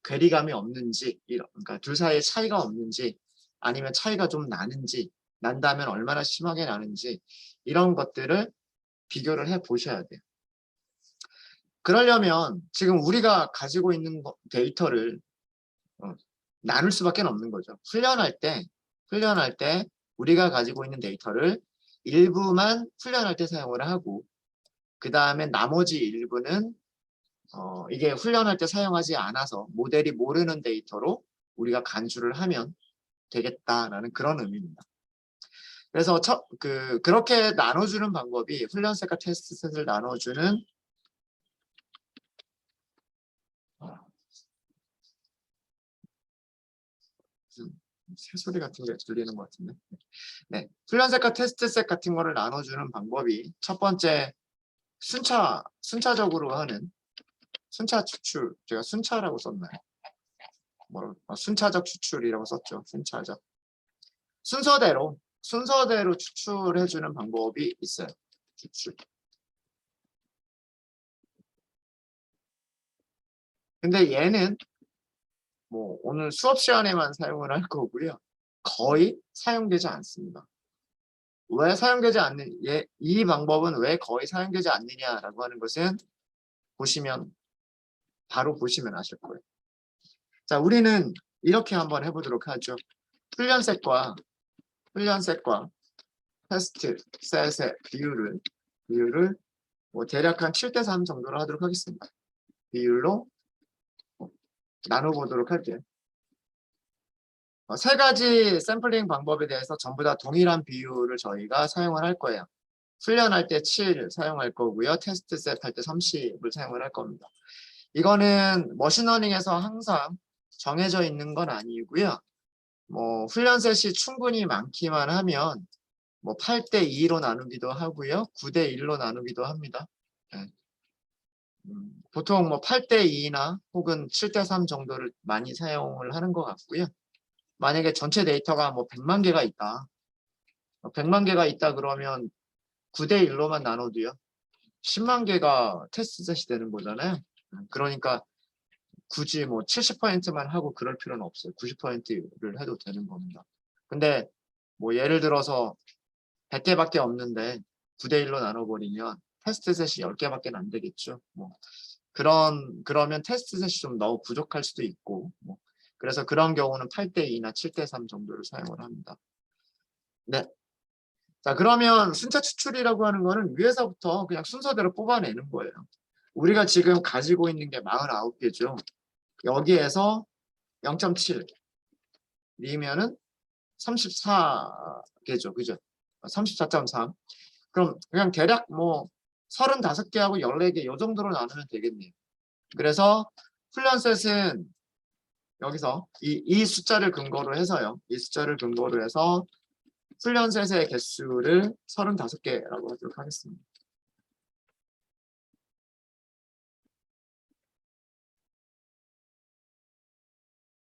괴리감이 없는지 그러니까 둘 사이에 차이가 없는지 아니면 차이가 좀 나는지 난다면 얼마나 심하게 나는지 이런 것들을 비교를 해 보셔야 돼요. 그러려면 지금 우리가 가지고 있는 데이터를 나눌 수밖에 없는 거죠. 훈련할 때 우리가 가지고 있는 데이터를 일부만 훈련할 때 사용을 하고 그 다음에 나머지 일부는 이게 훈련할 때 사용하지 않아서 모델이 모르는 데이터로 우리가 간주를 하면 되겠다라는 그런 의미입니다. 그래서 그렇게 나눠주는 방법이 훈련셋과 테스트셋을 나눠주는 새소리 같은 게 들리는 것 같은데. 네, 훈련셋과 테스트셋 같은 거를 나눠주는 방법이 첫 번째 순차적으로 하는 순차 추출, 제가 순차라고 썼나요? 순차적 추출이라고 썼죠. 순차적. 순서대로 추출해주는 방법이 있어요. 추출. 근데 얘는 오늘 수업 시간에만 사용을 할 거고요. 거의 사용되지 않습니다. 왜 사용되지 않는, 이 방법은 왜 거의 사용되지 않느냐라고 하는 것은 바로 보시면 아실 거예요. 자, 우리는 이렇게 한번 해보도록 하죠. 훈련셋과 테스트 셋의 비율을 뭐 대략 한 7대3 정도로 하도록 하겠습니다. 비율로 나눠보도록 할게요. 세 가지 샘플링 방법에 대해서 전부 다 동일한 비율을 저희가 사용을 할 거예요. 훈련할 때 7 사용할 거고요. 테스트 셋 할 때 30을 사용을 할 겁니다. 이거는 머신러닝에서 항상 정해져 있는 건 아니고요. 뭐 훈련 셋이 충분히 많기만 하면 뭐 8대2로 나누기도 하고요. 9대1로 나누기도 합니다. 네. 보통 뭐 8대2나 혹은 7대3 정도를 많이 사용을 하는 것 같고요. 만약에 전체 데이터가 뭐 100만 개가 있다. 100만 개가 있다 그러면 9대1로만 나눠도요. 10만 개가 테스트 셋이 되는 거잖아요. 그러니까 굳이 뭐 70%만 하고 그럴 필요는 없어요. 90%를 해도 되는 겁니다. 근데 뭐 예를 들어서 100개밖에 없는데 9대1로 나눠버리면 테스트 셋이 10개밖에 안 되겠죠. 뭐 그러면 테스트 셋이 좀 너무 부족할 수도 있고 뭐 그래서 그런 경우는 8대2나 7대3 정도를 사용을 합니다. 네. 자, 그러면 순차 추출이라고 하는 거는 위에서부터 그냥 순서대로 뽑아내는 거예요. 우리가 지금 가지고 있는 게 49개죠. 여기에서 0.7이면은 34개죠. 그죠? 34.3. 그럼 그냥 대략 뭐 35개하고 14개 이 정도로 나누면 되겠네요. 그래서 훈련셋은 여기서 이 숫자를 근거로 해서요. 이 숫자를 근거로 해서 훈련셋의 개수를 35개라고 하도록 하겠습니다.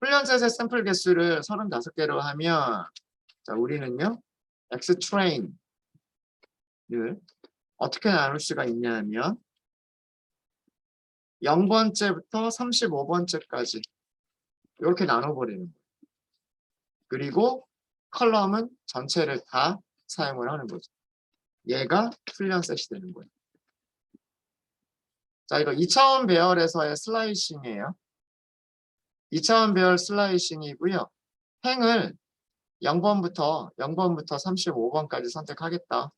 훈련셋의 샘플 개수를 35개로 하면 자, 우리는요. Xtrain을 어떻게 나눌 수가 있냐면 0번째부터 35번째까지 이렇게 나눠버리는 거예요. 그리고 컬럼은 전체를 다 사용을 하는 거죠. 얘가 훈련셋이 되는 거예요. 자, 이거 2차원 배열에서의 슬라이싱이에요. 2차원 배열 슬라이싱이고요. 행을 0번부터 35번까지 선택하겠다.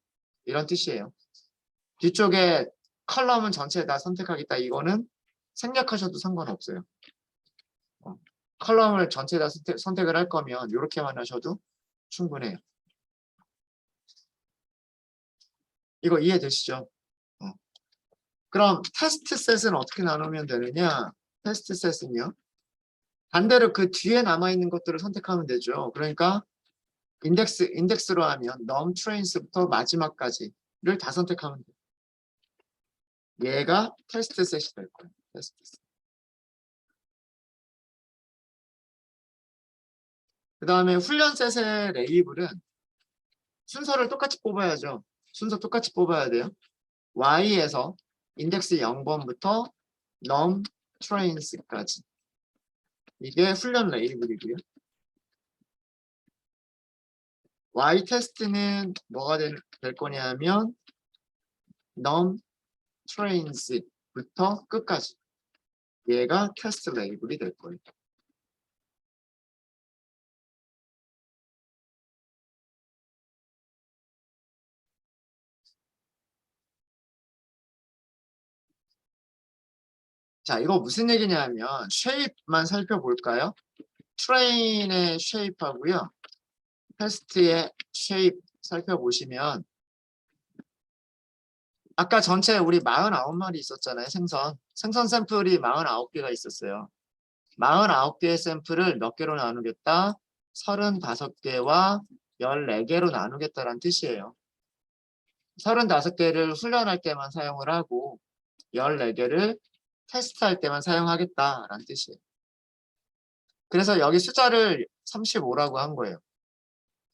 이런 뜻이에요. 뒤쪽에 컬럼은 전체 다 선택하겠다. 이거는 생략하셔도 상관없어요. 컬럼을 전체 다 선택을 할 거면 이렇게만 하셔도 충분해요. 이거 이해되시죠? 그럼 테스트 셋은 어떻게 나누면 되느냐? 테스트 셋은요. 반대로 그 뒤에 남아있는 것들을 선택하면 되죠. 그러니까 인덱스로 하면 num trains부터 마지막까지를 다 선택하면 돼요. 얘가 테스트 셋이 될 거예요. 테스트 셋. 그 다음에 훈련 셋의 레이블은 순서를 똑같이 뽑아야죠. 순서 똑같이 뽑아야 돼요. Y에서 인덱스 0번부터 num trains까지. 이게 훈련 레이블이고요. Y 테스트는 뭐가 될 거냐면 num trains부터 끝까지. 얘가 테스트 레이블이 될 거예요. 자, 이거 무슨 얘기냐면 쉐입만 살펴볼까요? 트레인의 쉐입하고요. 테스트의 쉐입 살펴보시면 아까 전체 우리 49마리 있었잖아요. 생선 샘플이 49개가 있었어요. 49개의 샘플을 몇 개로 나누겠다? 35개와 14개로 나누겠다라는 뜻이에요. 35개를 훈련할 때만 사용을 하고 14개를 테스트할 때만 사용하겠다라는 뜻이에요. 그래서 여기 숫자를 35라고 한 거예요.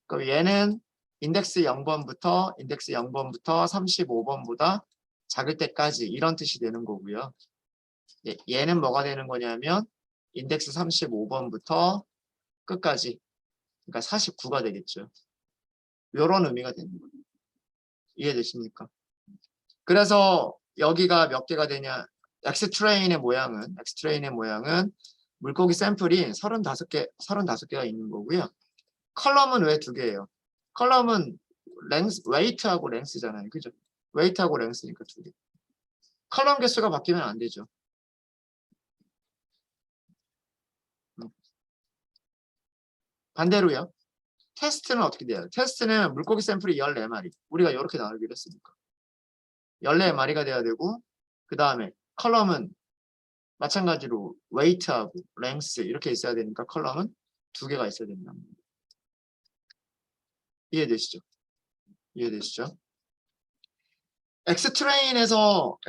그럼 얘는 인덱스 0번부터 35번보다 작을 때까지 이런 뜻이 되는 거고요. 얘는 뭐가 되는 거냐면 인덱스 35번부터 끝까지 그러니까 49가 되겠죠. 이런 의미가 되는 거예요. 이해되십니까? 그래서 여기가 몇 개가 되냐? 엑스트레인의 모양은 물고기 샘플이 35개가 있는 거고요. 컬럼은 왜 2개예요? 컬럼은 웨이트하고 랭스잖아요. 그죠? 웨이트하고 랭스니까 2개. 컬럼 개수가 바뀌면 안 되죠. 반대로요. 테스트는 어떻게 돼요? 테스트는 물고기 샘플이 14마리. 우리가 이렇게 나누기로 했으니까. 14마리가 돼야 되고, 그 다음에 컬럼은 마찬가지로 웨이트하고 랭스 이렇게 있어야 되니까 컬럼은 2개가 있어야 된다. 이해되시죠? 이해되시죠? 엑스트레인에서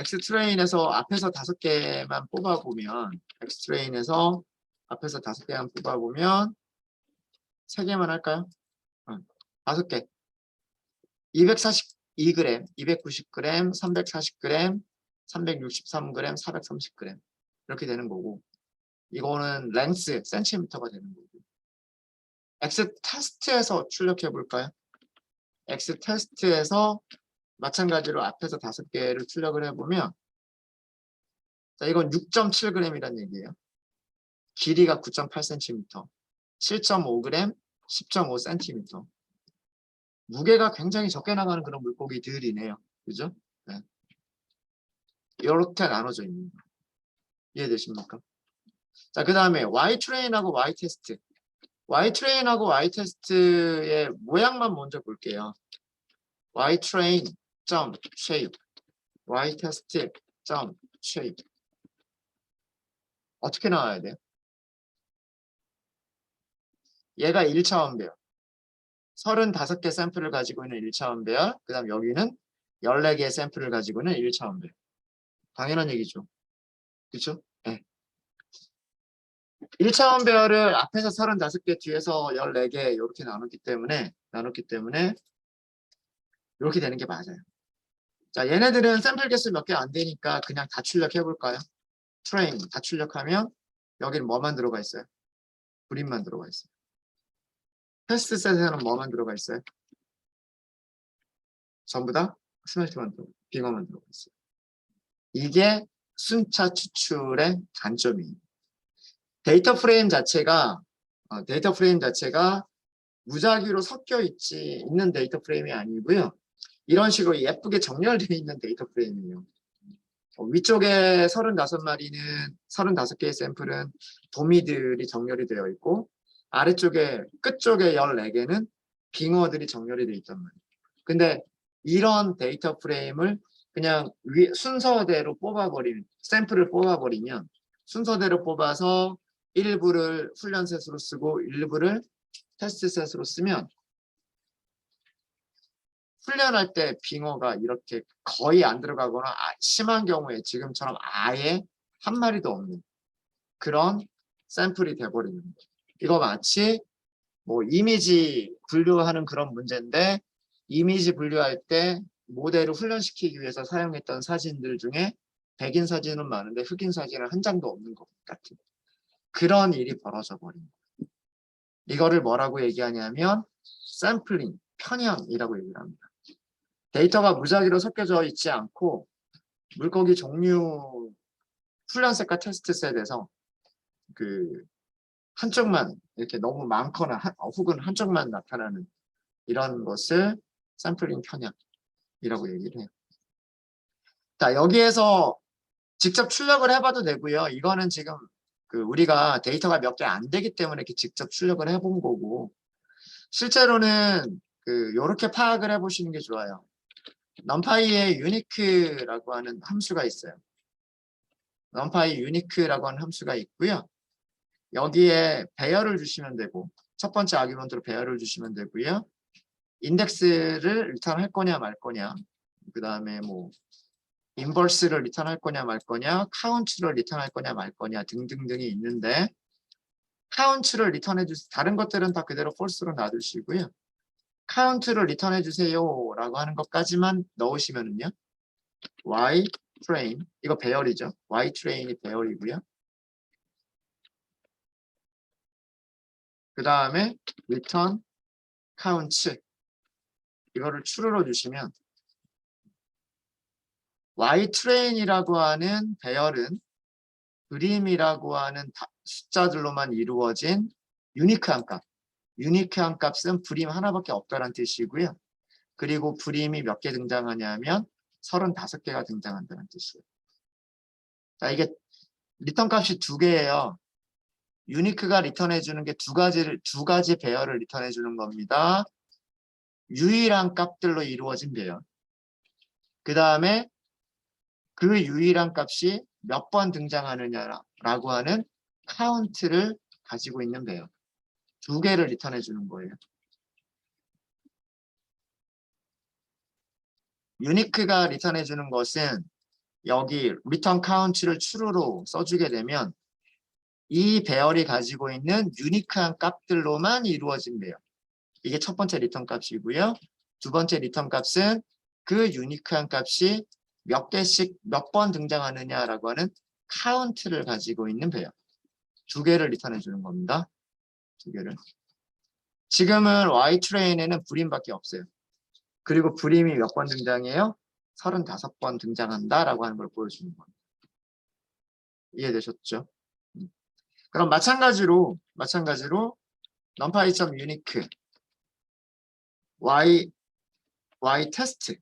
앞에서 5개만 뽑아보면 엑스트레인에서 앞에서 5개만 뽑아보면 3개만 할까요? 5개. 242g, 290g, 340g, 363g, 430g 이렇게 되는 거고 이거는 랭스, 센티미터가 되는 거고 엑스 테스트에서 출력해 볼까요? 엑스 테스트에서 마찬가지로 앞에서 5개를 출력을 해보면 자, 이건 6.7g이라는 얘기예요. 길이가 9.8cm, 7.5g, 10.5cm. 무게가 굉장히 적게 나가는 그런 물고기들이네요. 그죠? 네. 이렇게 나눠져 있는 거예요. 이해되십니까? 자, 그 다음에 Y트레인하고 Y테스트. Y트레인하고 Y테스트의 모양만 먼저 볼게요. Ytrain.shape, Ytest.shape. 어떻게 나와야 돼요? 얘가 1차원 배열. 35개 샘플을 가지고 있는 1차원 배열. 그 다음 여기는 14개의 샘플을 가지고 있는 1차원 배열. 당연한 얘기죠. 그렇죠? 네. 1차원 배열을 앞에서 35개, 뒤에서 14개 이렇게 나눴기 때문에 이렇게 되는 게 맞아요. 자, 얘네들은 샘플 개수 몇 개 안 되니까 그냥 다 출력해 볼까요? 트레인 다 출력하면 여기는 뭐만 들어가 있어요? 브림만 들어가 있어요. 테스트 셋에는 뭐만 들어가 있어요? 전부 다 스멜트만 들어가 있어요. 빙어만 들어가 있어요. 이게 순차 추출의 단점이에요. 데이터 프레임 자체가 무작위로 섞여 있는 데이터 프레임이 아니고요. 이런 식으로 예쁘게 정렬되어 있는 데이터 프레임이에요. 위쪽에 35개의 샘플은 도미들이 정렬이 되어 있고 아래쪽에 끝쪽에 14개는 빙어들이 정렬이 되어 있단 말이에요. 근데 이런 데이터 프레임을 그냥 순서대로 샘플을 뽑아버리면 순서대로 뽑아서 일부를 훈련셋으로 쓰고 일부를 테스트셋으로 쓰면 훈련할 때 빙어가 이렇게 거의 안 들어가거나 심한 경우에 지금처럼 아예 한 마리도 없는 그런 샘플이 돼버리는 거예요. 이거 마치 뭐 이미지 분류하는 그런 문제인데 이미지 분류할 때 모델을 훈련시키기 위해서 사용했던 사진들 중에 백인 사진은 많은데 흑인 사진은 한 장도 없는 것 같은 그런 일이 벌어져 버린 거예요. 이거를 뭐라고 얘기하냐면 샘플링, 편향이라고 얘기를 합니다. 데이터가 무작위로 섞여져 있지 않고 물고기 종류 훈련셋과 테스트셋에서 그 한쪽만 이렇게 너무 많거나 혹은 한쪽만 나타나는 이런 것을 샘플링 편향이라고 얘기를 해요. 자, 여기에서 직접 출력을 해봐도 되고요. 이거는 지금 우리가 데이터가 몇 개 안 되기 때문에 이렇게 직접 출력을 해본 거고 실제로는 요렇게 파악을 해보시는 게 좋아요. numpy에 unique라고 하는 함수가 있어요. numpy unique라고 하는 함수가 있고요. 여기에 배열을 주시면 되고 첫 번째 아규먼트로 배열을 주시면 되고요. 인덱스를 리턴할 거냐 말 거냐 그 다음에 뭐 인버스를 리턴할 거냐 말 거냐 카운트를 리턴할 거냐 말 거냐 등등등이 있는데 카운트를 리턴해 주세요. 다른 것들은 다 그대로 false로 놔두시고요. 카운트를 리턴해 주세요 라고 하는 것까지만 넣으시면은요. Ytrain 이거 배열이죠. Ytrain이 배열이고요. 그 다음에 return counts 이거를 true로 주시면 ytrain이라고 하는 배열은 그림이라고 하는 숫자들로만 이루어진 유니크한 값. 유니크한 값은 불임 하나밖에 없다는 뜻이고요. 그리고 불임이 몇 개 등장하냐면 35개가 등장한다는 뜻이에요. 자, 이게 리턴 값이 두 개예요. 유니크가 리턴해 주는 게 두 가지 배열을 리턴해 주는 겁니다. 유일한 값들로 이루어진 배열. 그 다음에 그 유일한 값이 몇 번 등장하느냐라고 하는 카운트를 가지고 있는 배열. 두 개를 리턴해 주는 거예요. 유니크가 리턴해 주는 것은 여기 return count를 true로 써주게 되면 이 배열이 가지고 있는 유니크한 값들로만 이루어진 배열. 이게 첫 번째 리턴 값이고요. 두 번째 리턴 값은 그 유니크한 값이 몇 개씩 몇 번 등장하느냐라고 하는 카운트를 가지고 있는 배열. 두 개를 리턴해 주는 겁니다. 두 개를. 지금은 ytrain에는 불임밖에 없어요. 그리고 불임이 몇 번 등장해요? 35번 등장한다라고 하는 걸 보여주는 겁니다. 이해되셨죠? 그럼 마찬가지로 numpy.unique y test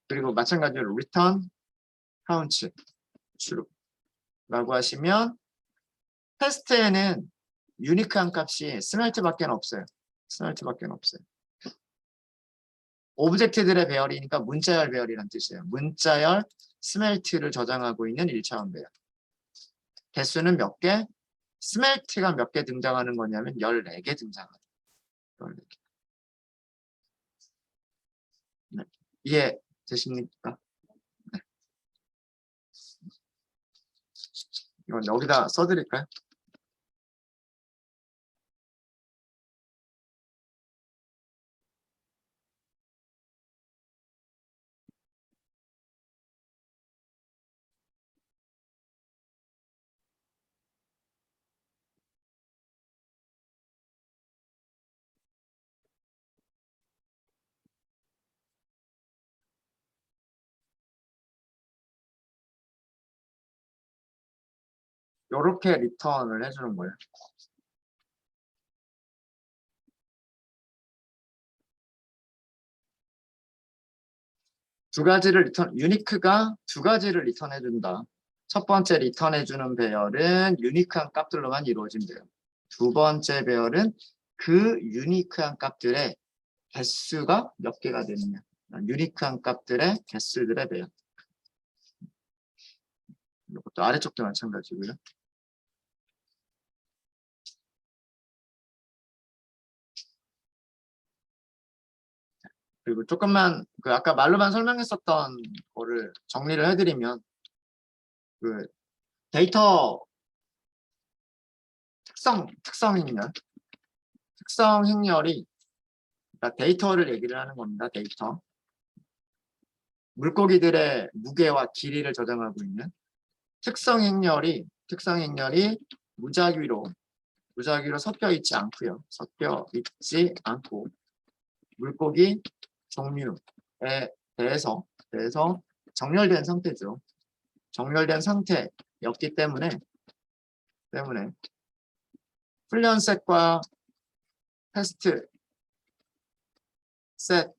그리고 마찬가지로 return count true라고 하시면 테스트에는 유니크한 값이 스멜트밖에 없어요. 스멜트밖에 없어요. 오브젝트들의 배열이니까 문자열 배열이란 뜻이에요. 문자열 스멜트를 저장하고 있는 1차원 배열. 개수는 몇 개? 스멜트가 몇 개 등장하는 거냐면 14개 등장하죠. 14개. 네. 이해되십니까? 네. 이건 여기다 써드릴까요? 이렇게 리턴을 해주는 거예요. 유니크가 두 가지를 리턴해준다. 첫 번째 리턴해주는 배열은 유니크한 값들로만 이루어진 배열. 두 번째 배열은 그 유니크한 값들의 개수가 몇 개가 되느냐. 유니크한 값들의 개수들의 배열. 이것도 아래쪽도 마찬가지고요. 그리고 조금만 아까 말로만 설명했었던 거를 정리를 해드리면 그 데이터 특성 행렬이 그러니까 데이터를 얘기를 하는 겁니다. 데이터. 물고기들의 무게와 길이를 저장하고 있는 특성 행렬이 무작위로 섞여 있지 않고요. 섞여 있지 않고 물고기 종류에 대해서 정렬된 상태죠. 정렬된 상태였기 때문에 훈련셋과 테스트 셋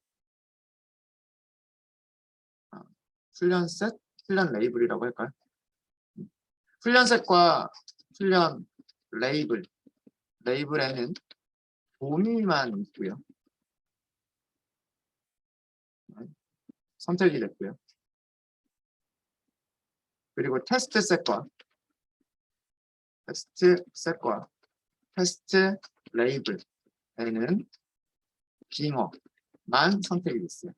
훈련 레이블이라고 할까요? 훈련셋과 훈련 레이블에는 범위만 있고요. 선택이 됐고요. 그리고 테스트셋과 테스트 레이블에는 빙어만 선택이 됐어요.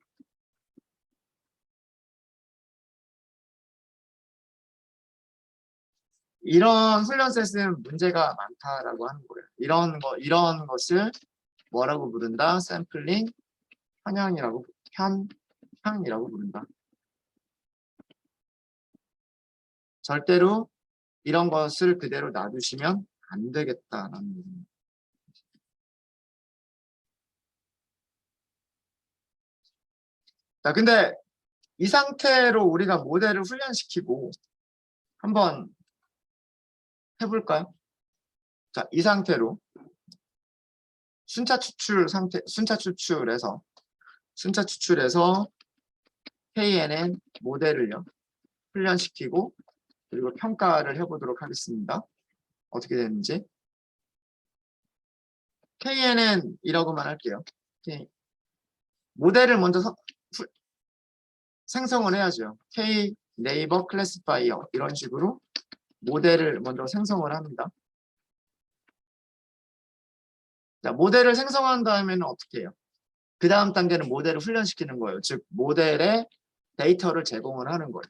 이런 훈련셋은 문제가 많다라고 하는 거예요. 이런 것을 뭐라고 부른다? 샘플링 편향이라고 부른다. 절대로 이런 것을 그대로 놔두시면 안 되겠다라는 얘기입니다. 자, 근데 이 상태로 우리가 모델을 훈련시키고 한번 해볼까요? 자, 이 상태로 순차 추출해서 KNN 모델을요 훈련시키고 그리고 평가를 해보도록 하겠습니다. 어떻게 되는지 KNN이라고만 할게요. 모델을 먼저 생성을 해야죠. K 네이버 클래시파이어 이런 식으로 모델을 먼저 생성을 합니다. 자, 모델을 생성한 다음에는 어떻게 해요? 그 다음 단계는 모델을 훈련시키는 거예요. 즉 모델에 데이터를 제공을 하는 거예요.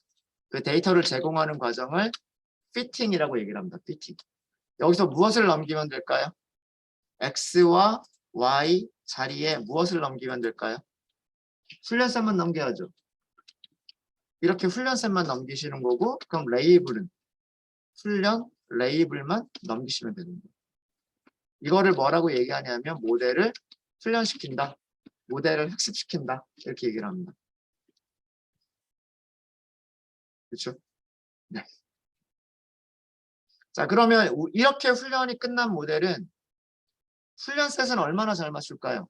그 데이터를 제공하는 과정을 피팅이라고 얘기를 합니다. 피팅. 여기서 무엇을 넘기면 될까요? X와 Y 자리에 무엇을 넘기면 될까요? 훈련셋만 넘겨야죠. 이렇게 훈련셋만 넘기시는 거고 그럼 레이블은 훈련 레이블만 넘기시면 되는 거예요. 이거를 뭐라고 얘기하냐면 모델을 훈련시킨다. 모델을 학습시킨다. 이렇게 얘기를 합니다. 그렇죠? 네. 자, 그러면 이렇게 훈련이 끝난 모델은 훈련셋은 얼마나 잘 맞출까요?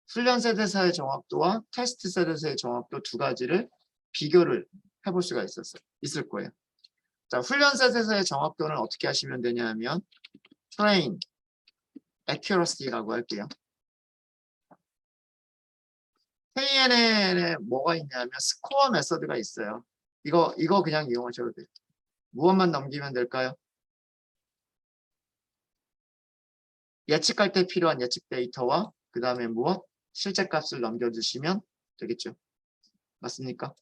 훈련셋에서의 정확도와 테스트셋에서의 정확도 두 가지를 비교를 해볼 수가 있을 거예요. 자, 훈련셋에서의 정확도는 어떻게 하시면 되냐면 train accuracy라고 할게요. KNN에 뭐가 있냐면 스코어 메서드가 있어요. 이거 그냥 이용하셔도 돼요. 무엇만 넘기면 될까요? 예측할 때 필요한 예측 데이터와 그 다음에 무엇? 실제 값을 넘겨주시면 되겠죠. 맞습니까?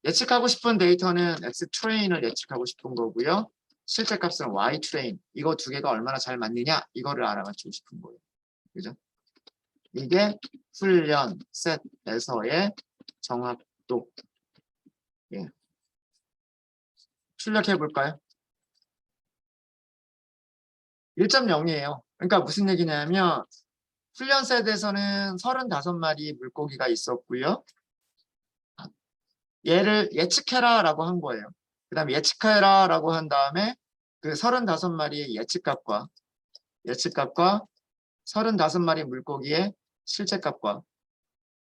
예측하고 싶은 데이터는 X트레인을 예측하고 싶은 거고요. 실제 값은 Y트레인. 이거 두 개가 얼마나 잘 맞느냐? 이거를 알아맞히고 싶은 거예요. 그죠? 이게 훈련 셋에서의 정확도. 예. 출력해 볼까요? 1.0이에요. 그러니까 무슨 얘기냐면 훈련 셋에서는 35마리 물고기가 있었고요. 얘를 예측해라 라고 한 거예요. 그 다음에 예측해라 라고 한 다음에 그 35마리의 예측값과 35마리 물고기의 실제값과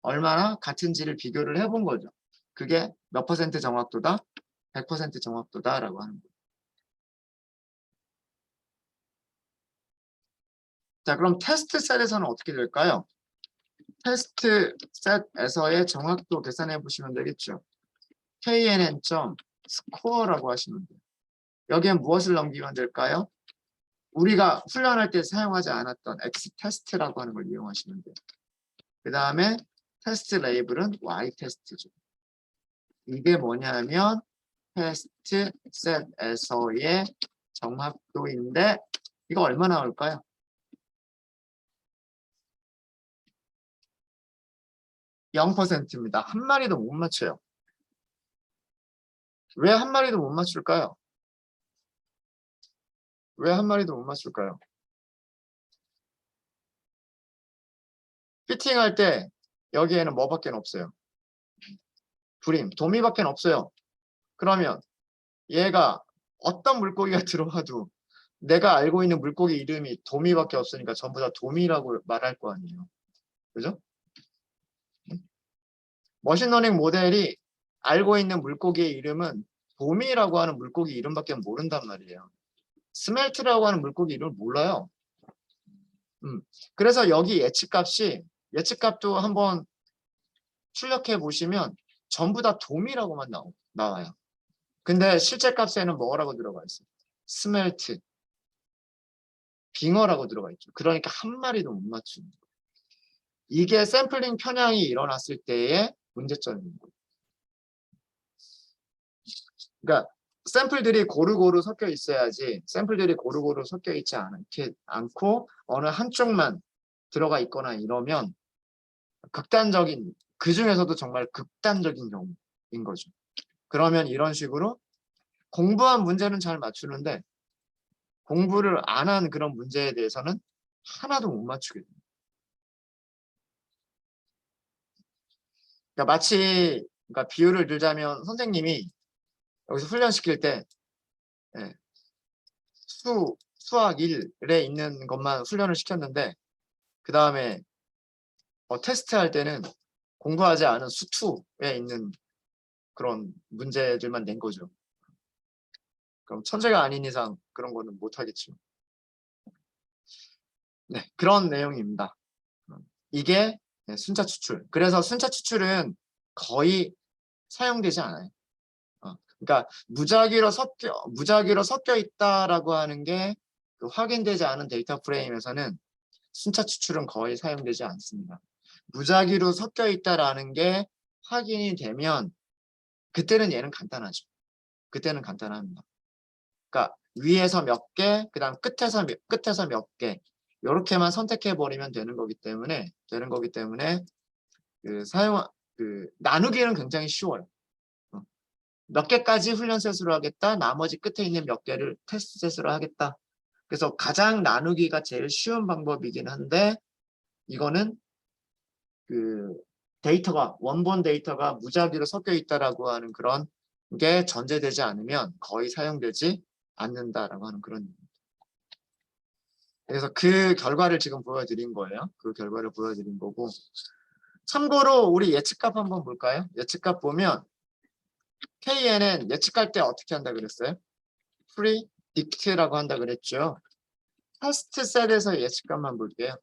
얼마나 같은지를 비교를 해본 거죠. 그게 몇 퍼센트 정확도다? 100% 정확도다 라고 하는 거예요. 자, 그럼 테스트 셋에서는 어떻게 될까요? 테스트 셋에서의 정확도 계산해 보시면 되겠죠. knn.score라고 하시면 돼요. 여기에 무엇을 넘기면 될까요? 우리가 훈련할 때 사용하지 않았던 X테스트라고 하는 걸 이용하시면 돼요. 그 다음에 테스트 레이블은 Y테스트죠. 이게 뭐냐면 테스트 셋에서의 정확도인데 이거 얼마 나올까요? 0%입니다. 한 마리도 못 맞춰요. 왜 한 마리도 못 맞출까요? 왜 한 마리도 못 맞출까요? 피팅할 때 여기에는 뭐밖에 없어요? 브림, 도미밖에 없어요. 그러면 얘가 어떤 물고기가 들어와도 내가 알고 있는 물고기 이름이 도미밖에 없으니까 전부 다 도미라고 말할 거 아니에요. 그죠? 머신러닝 모델이 알고 있는 물고기의 이름은 도미라고 하는 물고기 이름밖에 모른단 말이에요. 스멜트라고 하는 물고기 이름을 몰라요. 그래서 여기 예측값도 한번 출력해 보시면 전부 다 도미라고만 나와요. 근데 실제 값에는 뭐라고 들어가 있어요? 스멜트, 빙어라고 들어가 있죠. 그러니까 한 마리도 못 맞추는 거예요. 이게 샘플링 편향이 일어났을 때의 문제점입니다. 그러니까 샘플들이 고루고루 섞여 있어야지 샘플들이 고루고루 섞여 있지 않고 어느 한쪽만 들어가 있거나 이러면 극단적인 그 중에서도 정말 극단적인 경우인 거죠. 그러면 이런 식으로 공부한 문제는 잘 맞추는데 공부를 안 한 그런 문제에 대해서는 하나도 못 맞추게 됩니다. 그러니까 마치 그러니까 비유를 들자면 선생님이 여기서 훈련시킬 때 예, 수학 1에 있는 것만 훈련을 시켰는데 그 다음에 테스트할 때는 공부하지 않은 수 2에 있는 그런 문제들만 낸 거죠. 그럼 천재가 아닌 이상 그런 거는 못 하겠죠. 네, 그런 내용입니다. 이게 순차 추출. 그래서 순차 추출은 거의 사용되지 않아요. 그러니까 무작위로 섞여 있다라고 하는 게 그 확인되지 않은 데이터 프레임에서는 순차 추출은 거의 사용되지 않습니다. 무작위로 섞여 있다라는 게 확인이 되면 그때는 얘는 간단하죠. 그때는 간단합니다. 그러니까 위에서 몇 개, 그다음 끝에서 몇 개, 이렇게만 선택해 버리면 되는 거기 때문에 나누기는 굉장히 쉬워요. 몇 개까지 훈련 셋으로 하겠다. 나머지 끝에 있는 몇 개를 테스트 셋으로 하겠다. 그래서 가장 나누기가 제일 쉬운 방법이긴 한데 이거는 그 원본 데이터가 무작위로 섞여 있다라고 하는 그런 게 전제되지 않으면 거의 사용되지 않는다라고 하는 그런 얘기입니다. 그래서 그 결과를 지금 보여드린 거예요. 그 결과를 보여드린 거고 참고로 우리 예측값 한번 볼까요? 예측값 보면 KN은 예측할 때 어떻게 한다 그랬어요? predict라고 한다 그랬죠. 테스트 셋에서 예측값만 볼게요.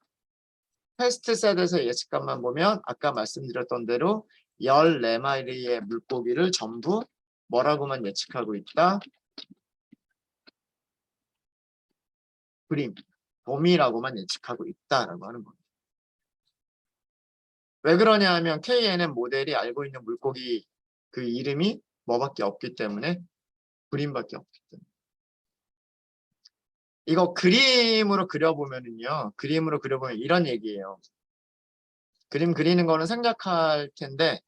테스트 셋에서 예측값만 보면 아까 말씀드렸던 대로 14마리의 물고기를 전부 뭐라고만 예측하고 있다? 돔이라고만 예측하고 있다라고 하는 겁니다. 왜 그러냐 하면 KNN 모델이 알고 있는 물고기 그 이름이 뭐밖에 없기 때문에 그림밖에 없기 때문에. 이거 그림으로 그려보면은요. 그림으로 그려보면 이런 얘기예요. 그림 그리는 거는 생략할 텐데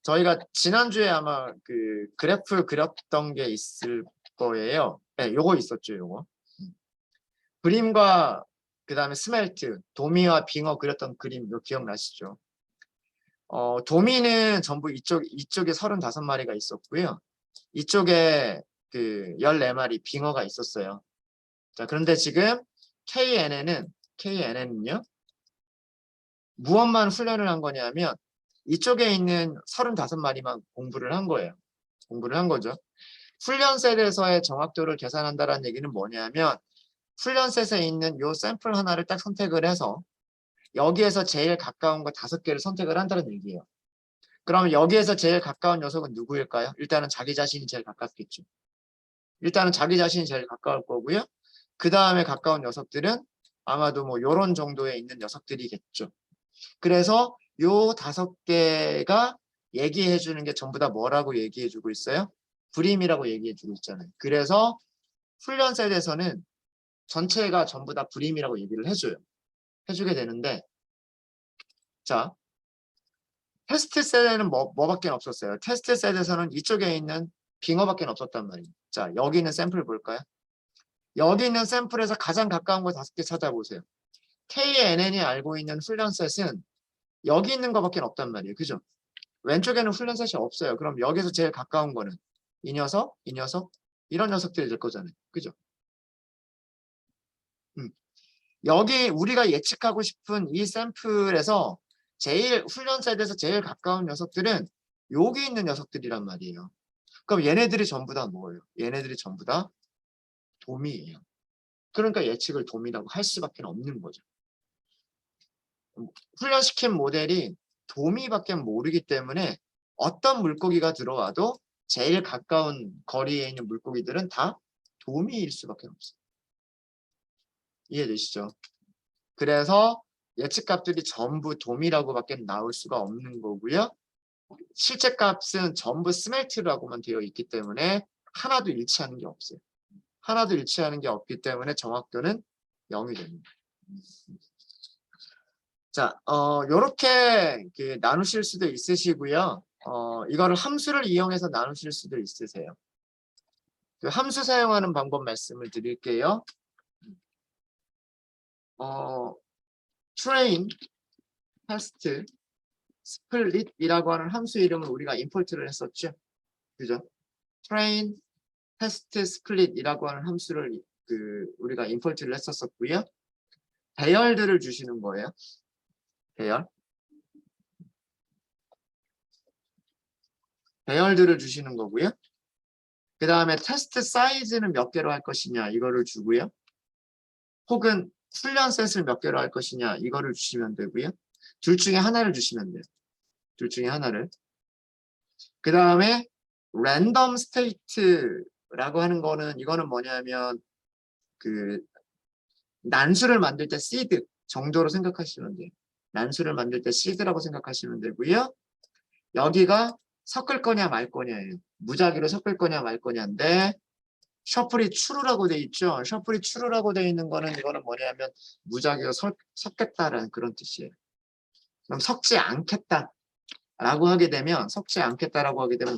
저희가 지난주에 아마 그 그래프 그렸던 게 있을 거예요. 네, 요거 있었죠, 요거. 그림과 그 다음에 스멜트, 도미와 빙어 그렸던 그림 이거 기억나시죠? 도미는 전부 이쪽에 35마리가 있었고요. 이쪽에 그 14마리 빙어가 있었어요. 자, 그런데 지금 KNN은요. 무엇만 훈련을 한 거냐면 이쪽에 있는 35마리만 공부를 한 거예요. 공부를 한 거죠. 훈련셋에서의 정확도를 계산한다는 얘기는 뭐냐면 훈련셋에 있는 요 샘플 하나를 딱 선택을 해서 여기에서 제일 가까운 거 5개를 선택을 한다는 얘기예요. 그럼 여기에서 제일 가까운 녀석은 누구일까요? 일단은 자기 자신이 제일 가깝겠죠. 일단은 자기 자신이 제일 가까울 거고요. 그 다음에 가까운 녀석들은 아마도 뭐 요런 정도에 있는 녀석들이겠죠. 그래서 요 5개가 얘기해 주는 게 전부 다 뭐라고 얘기해 주고 있어요? 불임이라고 얘기해 주고 있잖아요. 그래서 훈련셋에서는 전체가 전부 다 불임이라고 얘기를 해줘요. 해주게 되는데 자 테스트 셋에는 뭐밖에 없었어요. 테스트 셋에서는 이쪽에 있는 빙어밖에 없었단 말이에요. 자 여기 있는 샘플 볼까요? 여기 있는 샘플에서 가장 가까운 거 5개 찾아보세요. KNN이 알고 있는 훈련셋은 여기 있는 거밖에 없단 말이에요. 그죠? 왼쪽에는 훈련셋이 없어요. 그럼 여기서 제일 가까운 거는 이 녀석, 이 녀석, 이런 녀석들이 될 거잖아요. 그죠? 여기 우리가 예측하고 싶은 이 샘플에서 훈련셋에서 제일 가까운 녀석들은 여기 있는 녀석들이란 말이에요. 그럼 얘네들이 전부 다 뭐예요? 얘네들이 전부 다 돔이에요. 그러니까 예측을 돔이라고 할 수밖에 없는 거죠. 훈련시킨 모델이 돔이밖에 모르기 때문에 어떤 물고기가 들어와도 제일 가까운 거리에 있는 물고기들은 다 돔이일 수밖에 없어요. 이해되시죠? 그래서 예측값들이 전부 돔이라고밖에 나올 수가 없는 거고요. 실제 값은 전부 스멜트라고만 되어 있기 때문에 하나도 일치하는 게 없어요. 하나도 일치하는 게 없기 때문에 정확도는 0이 됩니다. 자, 요렇게 나누실 수도 있으시고요. 이거를 함수를 이용해서 나누실 수도 있으세요. 그 함수 사용하는 방법 말씀을 드릴게요. train, test, split이라고 하는 함수 이름을 우리가 임포트를 했었죠. 그죠? train, test, split이라고 하는 함수를 우리가 임포트를 했었었고요. 배열들을 주시는 거예요. 배열들을 주시는 거고요. 그 다음에 테스트 사이즈는 몇 개로 할 것이냐 이거를 주고요. 혹은 훈련 셋을 몇 개로 할 것이냐 이거를 주시면 되고요. 둘 중에 하나를 주시면 돼요. 둘 중에 하나를. 그 다음에 랜덤 스테이트라고 하는 거는 이거는 뭐냐면 그 난수를 만들 때 시드 정도로 생각하시면 돼요. 난수를 만들 때 시드라고 생각하시면 되고요. 여기가 섞을 거냐 말 거냐예요. 무작위로 섞을 거냐 말 거냐인데 셔플이 true라고 돼 있죠. 셔플이 true라고 돼 있는 거는 이거는 뭐냐면 무작위로 섞겠다라는 그런 뜻이에요. 그럼 섞지 않겠다라고 하게 되면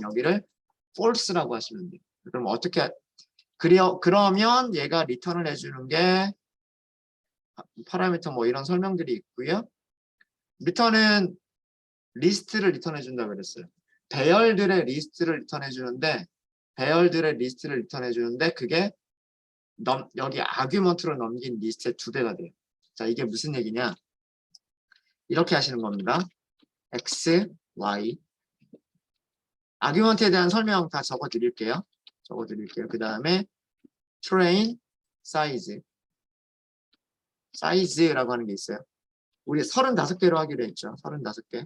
여기를 false라고 하시면 돼요. 그럼 어떻게 그러면 얘가 리턴을 해주는 게 파라미터 뭐 이런 설명들이 있고요. 리턴은 리스트를 리턴해 준다 그랬어요. 배열들의 리스트를 리턴해 주는데 그게 여기 아규먼트로 넘긴 리스트의 2배가 돼요. 자, 이게 무슨 얘기냐? 이렇게 하시는 겁니다. x, y. 아규먼트에 대한 설명 다 적어 드릴게요. 그 다음에 train, size라고 하는 게 있어요. 우리 35개로 하기로 했죠. 35개.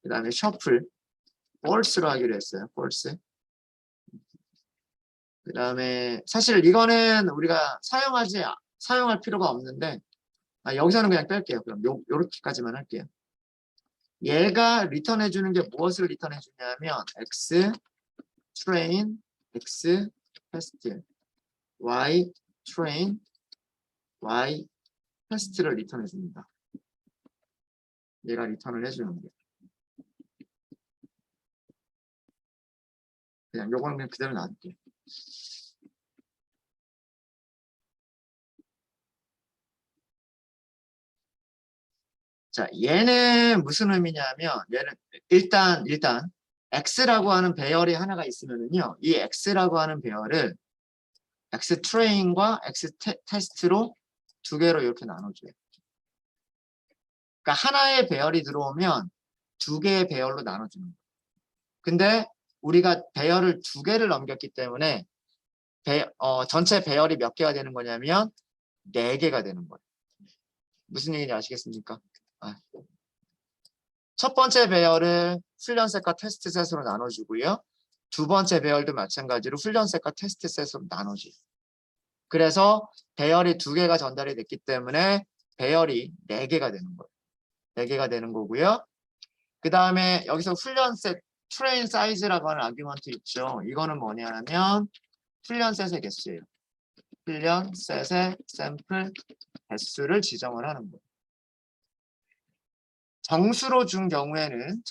그 다음에 shuffle, false로 하기로 했어요. false. 그 다음에 사실 이거는 우리가 사용할 필요가 없는데 여기서는 그냥 뺄게요. 그럼 요렇게까지만 할게요. 얘가 리턴해 주는 게 무엇을 리턴해 주냐면 x train, x test, y train, y test를 리턴해 줍니다. 얘가 리턴을 해주는 게 그냥 요거는 그냥 그대로 놔둘게요. 자, 얘는 무슨 의미냐면 얘는 일단 x라고 하는 배열이 하나가 있으면은요. 이 x라고 하는 배열을 x train과 x test로 2개로 이렇게 나눠줘요. 그러니까 하나의 배열이 들어오면 2개의 배열로 나눠주는 거예요. 근데 우리가 배열을 2개를 넘겼기 때문에 전체 배열이 몇 개가 되는 거냐면 4개가 되는 거예요. 무슨 얘기인지 아시겠습니까? 첫 번째 배열을 훈련셋과 테스트셋으로 나눠주고요. 두 번째 배열도 마찬가지로 훈련셋과 테스트셋으로 나눠줘요. 그래서 배열이 2개가 전달이 됐기 때문에 배열이 4개가 되는 거예요. 4개가 되는 거고요. 그 다음에 여기서 훈련셋 트레인 사이즈라고 하는 아규먼트 있죠. 이거는 뭐냐면 훈련셋의 개수예요. 훈련셋의 샘플 개수를 지정을 하는 거예요. 정수로 준 경우에는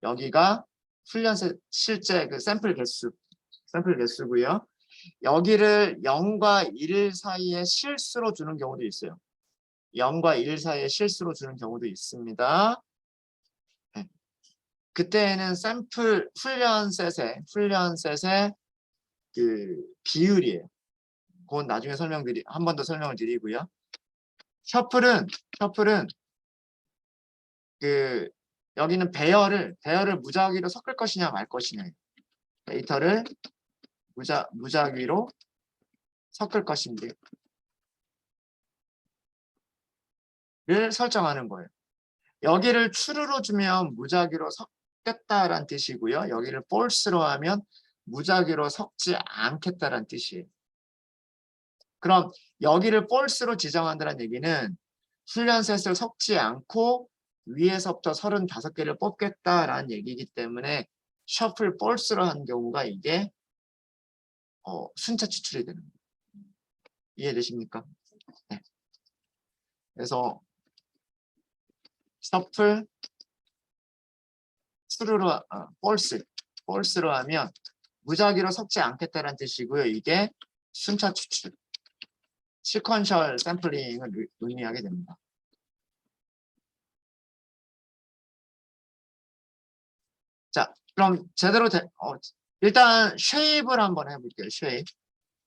여기가 훈련셋 실제 그 샘플 개수고요. 여기를 0과 1 사이에 실수로 주는 경우도 있어요. 0과 1 사이에 실수로 주는 경우도 있습니다. 네. 그때는 샘플 훈련셋의 그 비율이에요. 그건 나중에 한 번 더 설명을 드리고요. 셔플은 여기는 배열을 무작위로 섞을 것이냐 말 것이냐. 데이터를 무작위로 섞을 것인지를 설정하는 거예요. 여기를 true로 주면 무작위로 섞겠다라는 뜻이고요. 여기를 false로 하면 무작위로 섞지 않겠다라는 뜻이에요. 그럼 여기를 false로 지정한다는 얘기는 훈련셋을 섞지 않고 위에서부터 35개를 뽑겠다라는 얘기이기 때문에 shuffle false로 한 경우가 이게 순차 추출이 되는 거예요. 이해되십니까? 네. 그래서 shuffle true로 false로 하면 무작위로 섞지 않겠다는 뜻이고요. 이게 순차 추출, 시퀀셜 샘플링을 의미하게 됩니다. 자, 그럼 제대로 일단 쉐입을 한번 해볼게요. 쉐입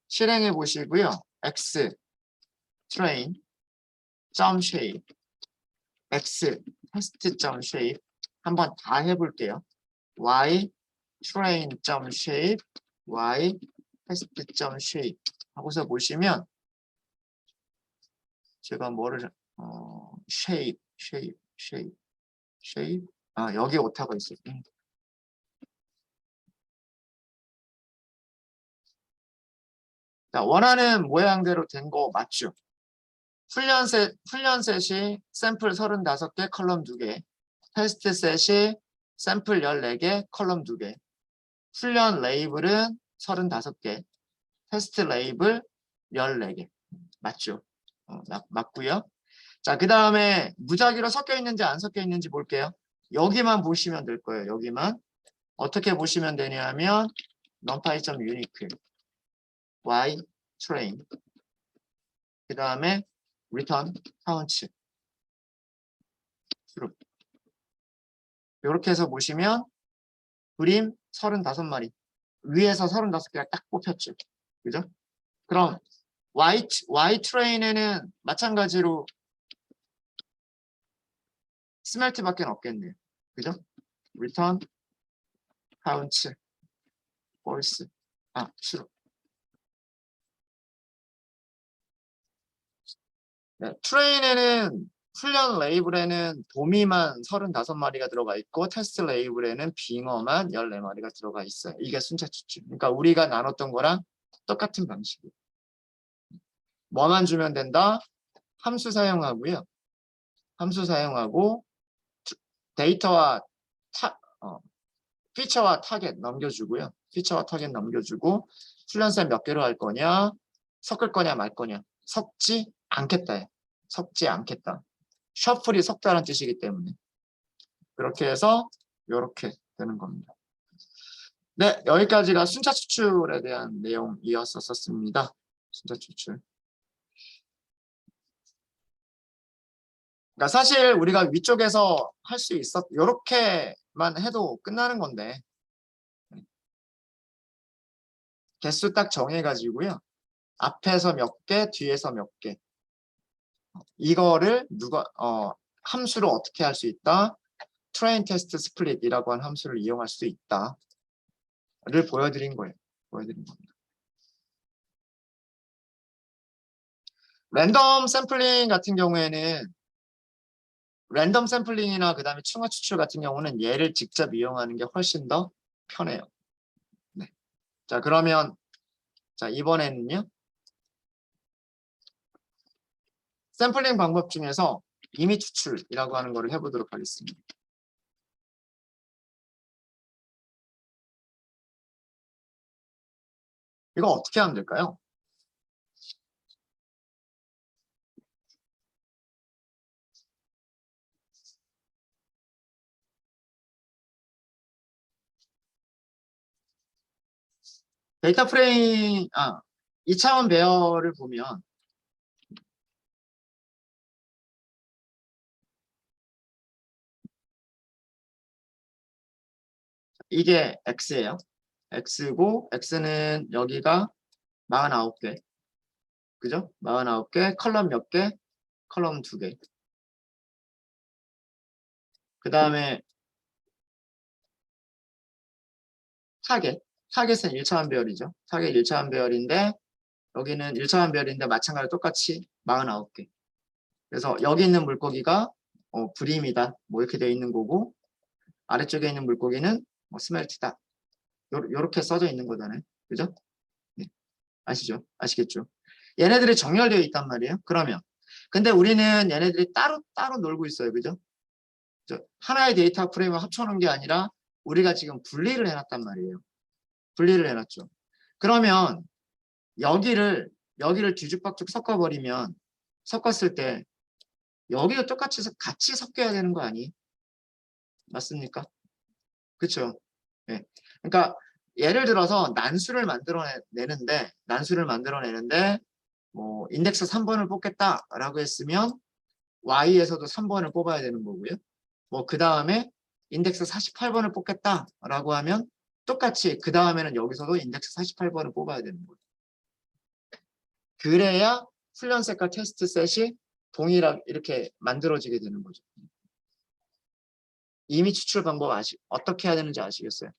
실행해 보시고요. x train 점 쉐입 x 테스트 점 쉐입 한번 다 해볼게요. y train 점 쉐입 y 테스트 점 쉐입 하고서 보시면 제가 뭐를 쉐입 여기 오타가 있어요. 자, 원하는 모양대로 된 거 맞죠? 훈련셋이 샘플 35개, 컬럼 2개, 테스트 셋이 샘플 14개, 컬럼 2개, 훈련 레이블은 35개, 테스트 레이블 14개. 맞죠? 맞고요. 자, 그 다음에 무작위로 섞여 있는지 안 섞여 있는지 볼게요. 여기만 보시면 될 거예요. 여기만. 어떻게 보시면 되냐면 numpy.unique y train 그 다음에 return count true 이렇게 해서 보시면 그림 35마리 위에서 35개가 딱 뽑혔죠. 그죠? 그럼 y train에는 마찬가지로 스멜트밖에 없겠네요. 그죠? return count false true. 네, 트레인에는 훈련 레이블에는 도미만 35마리가 들어가 있고 테스트 레이블에는 빙어만 14마리가 들어가 있어요. 이게 순차 추출. 그러니까 우리가 나눴던 거랑 똑같은 방식이에요. 뭐만 주면 된다? 함수 사용하고요. 함수 사용하고 데이터와 피처와 타겟 넘겨주고요. 피처와 타겟 넘겨주고 훈련세 몇 개로 할 거냐? 섞을 거냐 말 거냐? 섞지 않겠다. 섞지 않겠다. 셔플이 섞다라는 뜻이기 때문에 그렇게 해서 이렇게 되는 겁니다. 네, 여기까지가 순차 추출에 대한 내용이었었습니다. 순차 추출. 그러니까 사실 우리가 위쪽에서 할 수 이렇게만 해도 끝나는 건데 개수 딱 정해가지고요. 앞에서 몇 개, 뒤에서 몇 개. 이거를 함수로 어떻게 할 수 있다? 트레인 테스트 스플릿이라고 하는 함수를 이용할 수 있다를 보여드린 거예요. 보여드린 겁니다. 랜덤 샘플링 같은 경우에는 랜덤 샘플링이나 그 다음에 층화 추출 같은 경우는 얘를 직접 이용하는 게 훨씬 더 편해요. 네. 자, 그러면 자 이번에는요. 샘플링 방법 중에서 임의 추출이라고 하는 거를 해보도록 하겠습니다. 이거 어떻게 하면 될까요? 데이터 프레임, 2차원 배열을 보면 이게 X예요. X고 X는 여기가 49개. 그죠? 49개, 컬럼 몇 개? 컬럼 2개. 그 다음에 타겟은 1차원 배열이죠. 타겟 1차원 배열인데 여기는 1차원 배열인데 마찬가지로 똑같이 49개. 그래서 여기 있는 물고기가 브림이다. 뭐 이렇게 되어 있는 거고 아래쪽에 있는 물고기는 뭐 스멜트다. 요렇게 써져 있는 거잖아요. 그죠? 네. 아시죠? 아시겠죠? 얘네들이 정렬되어 있단 말이에요. 그러면 근데 우리는 얘네들이 따로 놀고 있어요. 그죠? 하나의 데이터 프레임을 합쳐놓은 게 아니라 우리가 지금 분리를 해놨단 말이에요. 분리를 해놨죠. 그러면 여기를 뒤죽박죽 섞어버리면 섞었을 때 여기도 똑같이 같이 섞여야 되는 거 아니에요? 맞습니까? 그렇죠? 네. 그러니까 예를 들어서 난수를 만들어내는데 뭐 인덱스 3번을 뽑겠다라고 했으면 Y에서도 3번을 뽑아야 되는 거고요. 뭐 그 다음에 인덱스 48번을 뽑겠다라고 하면 똑같이 그 다음에는 여기서도 인덱스 48번을 뽑아야 되는 거예요. 그래야 훈련셋과 테스트셋이 동일하게 이렇게 만들어지게 되는 거죠. 이미 추출 방법 어떻게 해야 되는지 아시겠어요?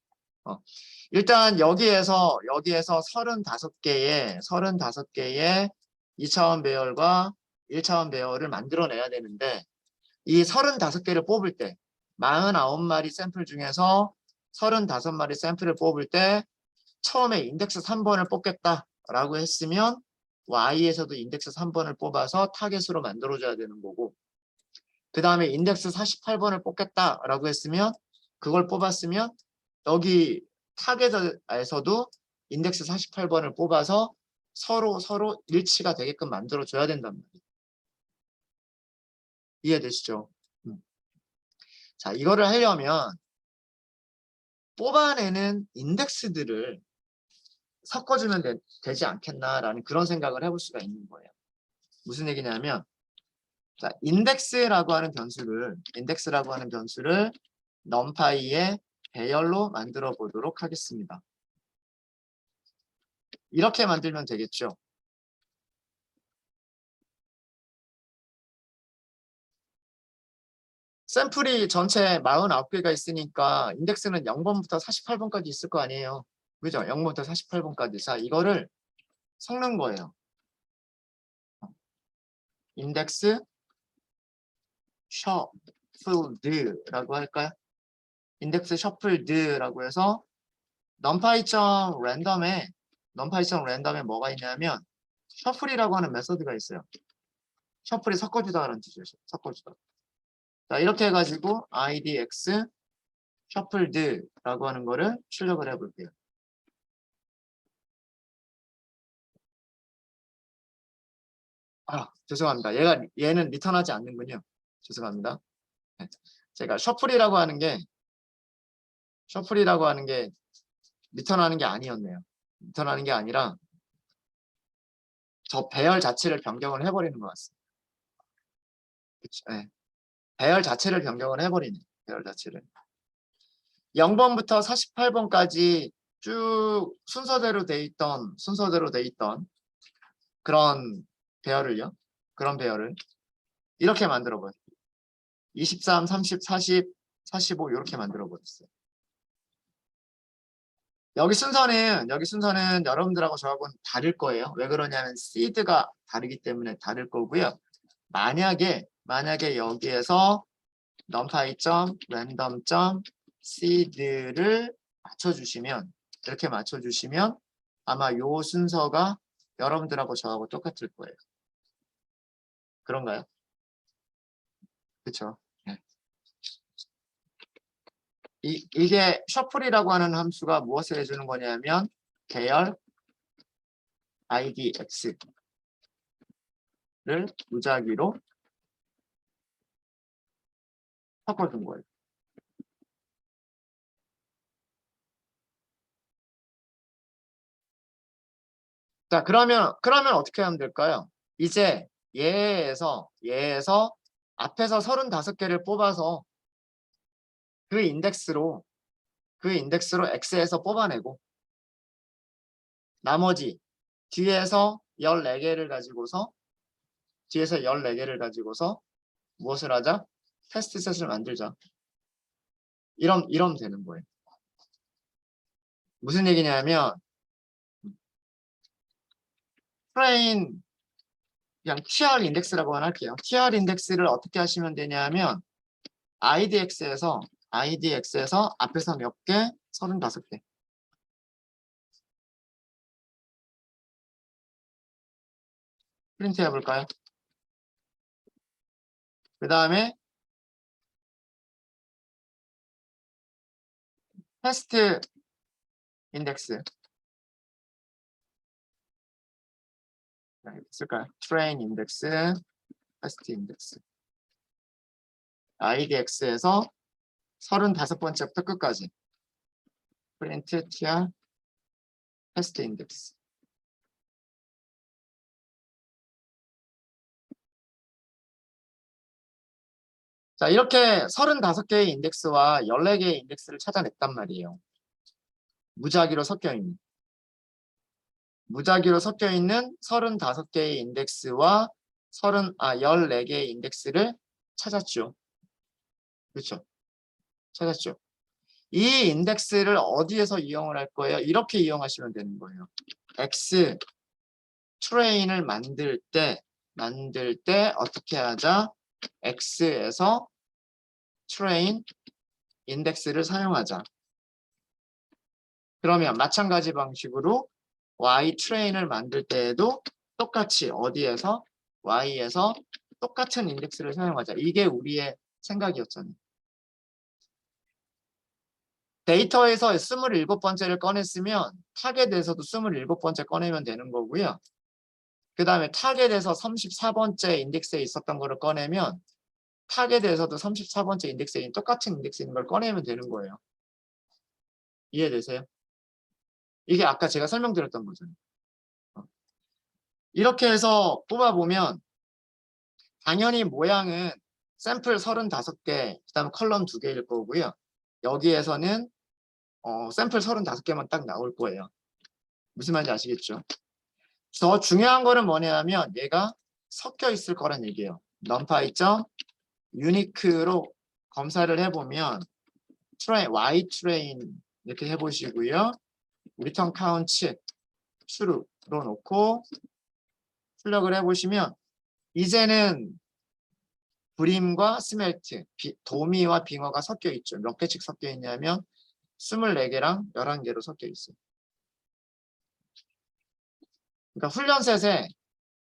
일단 여기에서 35개의 2차원 배열과 1차원 배열을 만들어내야 되는데 이 35개를 뽑을 때 49마리 샘플 중에서 35마리 샘플을 뽑을 때 처음에 인덱스 3번을 뽑겠다라고 했으면 Y에서도 인덱스 3번을 뽑아서 타겟으로 만들어줘야 되는 거고 그 다음에 인덱스 48번을 뽑겠다라고 했으면 그걸 뽑았으면 여기 타겟에서도 인덱스 48번을 뽑아서 서로 일치가 되게끔 만들어줘야 된단 말이에요. 이해되시죠? 자, 이거를 하려면 뽑아내는 인덱스들을 섞어주면 되지 않겠나라는 그런 생각을 해볼 수가 있는 거예요. 무슨 얘기냐면 자, 인덱스라고 하는 변수를 numpy의 배열로 만들어 보도록 하겠습니다. 이렇게 만들면 되겠죠. 샘플이 전체 49개가 있으니까 인덱스는 0번부터 48번까지 있을 거 아니에요. 그죠? 0번부터 48번까지. 자, 이거를 섞는 거예요. 인덱스 셔플드라고 할까요? 인덱스 셔플드라고 해서 numpy.random에 뭐가 있냐면 셔플이라고 하는 메서드가 있어요. 셔플이 섞어주다라는 뜻이에요. 섞어주다. 자, 이렇게 해가지고 idx 셔플드라고 하는 거를 출력을 해볼게요. 죄송합니다. 얘는 리턴하지 않는군요. 죄송합니다. 네. 제가 셔플이라고 하는 게 리턴하는 게 아니었네요. 리턴하는 게 아니라 저 배열 자체를 변경을 해버리는 것 같습니다. 그쵸? 네. 배열 자체를 변경을 해버리네. 배열 자체를. 0번부터 48번까지 쭉 순서대로 돼 있던 그런 배열을요. 그런 배열을 이렇게 만들어 버렸어요. 23, 30, 40, 45 이렇게 만들어 버렸어요. 여기 순서는 여러분들하고 저하고는 다를 거예요. 왜 그러냐면 시드가 다르기 때문에 다를 거고요. 만약에 여기에서 numpy.random.seed를 이렇게 맞춰주시면 아마 요 순서가 여러분들하고 저하고 똑같을 거예요. 그런가요? 그렇죠. 네. 이게 셔플이라고 하는 함수가 무엇을 해주는 거냐면 계열 idx를 무작위로 섞어준 거예요. 자, 그러면 어떻게 하면 될까요? 이제 얘에서 앞에서 35개를 뽑아서 그 인덱스로 X에서 뽑아내고 나머지 뒤에서 14개를 가지고서 무엇을 하자? 테스트셋을 만들자. 이러면 되는 거예요. 무슨 얘기냐면 트레인 그냥 TR 인덱스라고만 할게요. TR 인덱스를 어떻게 하시면 되냐면 IDX에서 앞에서 몇 개? 35개. 프린트 해볼까요? 그 다음에 테스트 인덱스 쓸까요? 트레인 인덱스, 테스트 인덱스 IDX에서 35번째부터 끝까지 프린트 tr 테스트 인덱스. 자, 이렇게 35개의 인덱스와 14개의 인덱스를 찾아냈단 말이에요. 무작위로 섞여 있는. 무작위로 섞여 있는 35개의 인덱스와 14개의 인덱스를 찾았죠. 그렇죠? 찾았죠. 이 인덱스를 어디에서 이용을 할 거예요? 이렇게 이용하시면 되는 거예요. X 트레인을 만들 때 어떻게 하자? X에서 트레인 인덱스를 사용하자. 그러면 마찬가지 방식으로 Y 트레인을 만들 때에도 똑같이 어디에서? Y에서 똑같은 인덱스를 사용하자. 이게 우리의 생각이었잖아요. 데이터에서 27번째를 꺼냈으면 타겟에서도 27번째 꺼내면 되는 거고요. 그 다음에 타겟에서 34번째 인덱스에 있었던 거를 꺼내면 타겟에서도 34번째 인덱스에 있는 똑같은 인덱스에 있는 걸 꺼내면 되는 거예요. 이해되세요? 이게 아까 제가 설명드렸던 거잖아요. 이렇게 해서 뽑아보면 당연히 모양은 샘플 35개, 그 다음에 컬럼 2개일 거고요. 여기에서는 샘플 35개만 딱 나올 거예요. 무슨 말인지 아시겠죠? 더 중요한 거는 뭐냐면 얘가 섞여 있을 거란 얘기예요. numpy.unique로 검사를 해보면 y train 이렇게 해보시고요. return count true로 놓고 출력을 해보시면 이제는 브림과 스멜트, 도미와 빙어가 섞여 있죠. 몇 개씩 섞여 있냐면 24개랑 11개로 섞여 있어요. 그러니까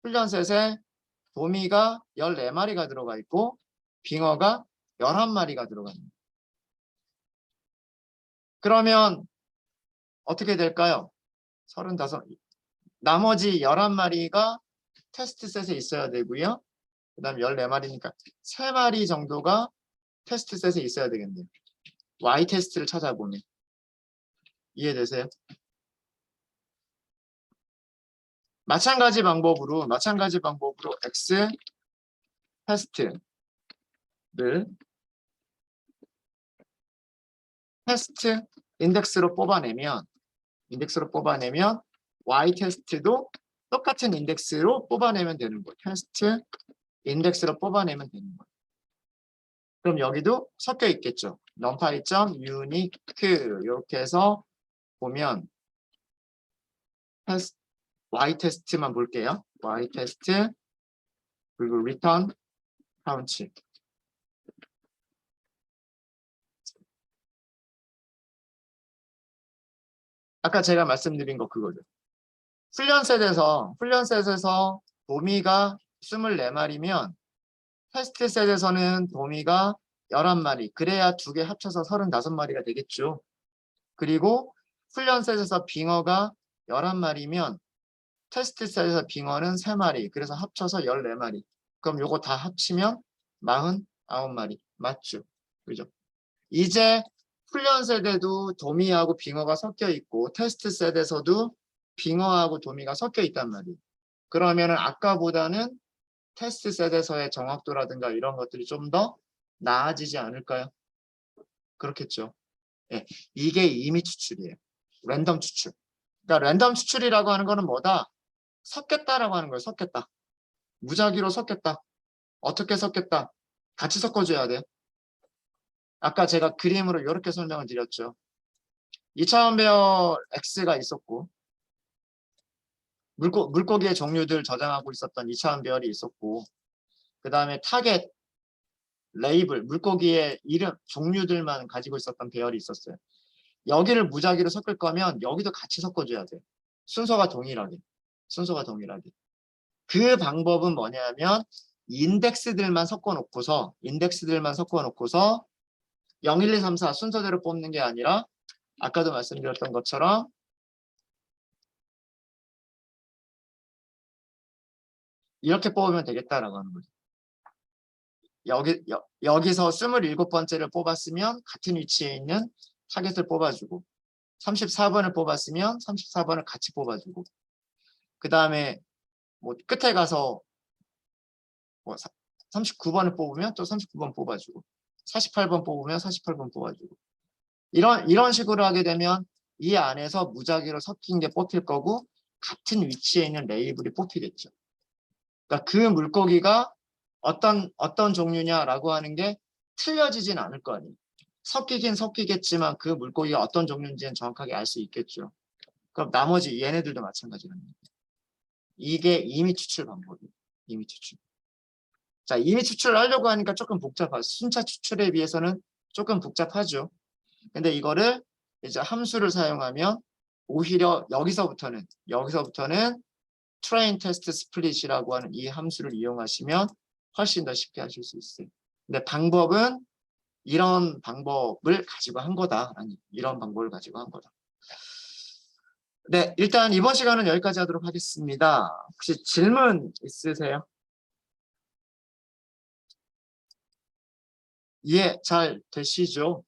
훈련셋에 도미가 14마리가 들어가 있고 빙어가 11마리가 들어가 있는. 그러면 어떻게 될까요? 35. 나머지 11마리가 테스트 셋에 있어야 되고요. 그 다음 14마리니까 3마리 정도가 테스트 셋에 있어야 되겠네요. Y 테스트를 찾아보면. 이해되세요? 마찬가지 방법으로 X 테스트를 테스트 인덱스로 뽑아내면 Y 테스트도 똑같은 인덱스로 뽑아내면 되는 거예요. 테스트 인덱스로 뽑아내면 되는 거예요. 그럼 여기도 섞여 있겠죠. numpy.unique 이렇게 해서 보면 Y 테스트만 볼게요. Y 테스트 그리고 return count. 아까 제가 말씀드린 거 그거죠. 훈련셋에서 도미가 24마리면 테스트 셋에서는 도미가 11마리, 그래야 2개 합쳐서 35마리가 되겠죠. 그리고 훈련셋에서 빙어가 11마리면 테스트 셋에서 빙어는 3마리, 그래서 합쳐서 14마리. 그럼 요거 다 합치면 49마리. 맞죠? 그죠? 이제 훈련셋에도 도미하고 빙어가 섞여 있고 테스트 셋에서도 빙어하고 도미가 섞여 있단 말이에요. 그러면은 아까보다는 테스트 셋에서의 정확도라든가 이런 것들이 좀 더 나아지지 않을까요? 그렇겠죠. 예, 이게 이미 추출이에요. 랜덤 추출. 그러니까 랜덤 추출이라고 하는 거는 뭐다? 섞겠다라고 하는 거예요. 섞겠다. 무작위로 섞겠다. 어떻게 섞겠다? 같이 섞어줘야 돼요. 아까 제가 그림으로 이렇게 설명을 드렸죠. 2차원 배열 X가 있었고 물고기의 종류들 저장하고 있었던 2차원 배열이 있었고 그 다음에 타겟 레이블 물고기의 이름 종류들만 가지고 있었던 배열이 있었어요. 여기를 무작위로 섞을 거면 여기도 같이 섞어줘야 돼. 순서가 동일하게. 그 방법은 뭐냐면 인덱스들만 섞어놓고서 0, 1, 2, 3, 4 순서대로 뽑는 게 아니라 아까도 말씀드렸던 것처럼 이렇게 뽑으면 되겠다라고 하는 거죠. 여기서 27번째를 뽑았으면 같은 위치에 있는 타겟을 뽑아주고 34번을 뽑았으면 34번을 같이 뽑아주고, 그 다음에 뭐 끝에 가서 뭐 39번을 뽑으면 또 39번 뽑아주고, 48번 뽑으면 48번 뽑아주고, 이런 식으로 하게 되면 이 안에서 무작위로 섞인 게 뽑힐 거고, 같은 위치에 있는 레이블이 뽑히겠죠. 그러니까 그 물고기가 어떤 종류냐라고 하는 게 틀려지진 않을 거 아니에요. 섞이긴 섞이겠지만 그 물고기가 어떤 종류인지는 정확하게 알 수 있겠죠. 그럼 나머지 얘네들도 마찬가지랍니다. 이게 임의 추출 방법이에요. 임의 추출. 자, 임의 추출을 하려고 하니까 조금 복잡하죠. 순차 추출에 비해서는 조금 복잡하죠. 근데 이거를 이제 함수를 사용하면 오히려 여기서부터는 트레인 테스트 스플릿이라고 하는 이 함수를 이용하시면 훨씬 더 쉽게 하실 수 있어요. 근데 방법은 이런 방법을 가지고 한 거다. 이런 방법을 가지고 한 거다. 네, 일단 이번 시간은 여기까지 하도록 하겠습니다. 혹시 질문 있으세요? 이해 잘 되시죠?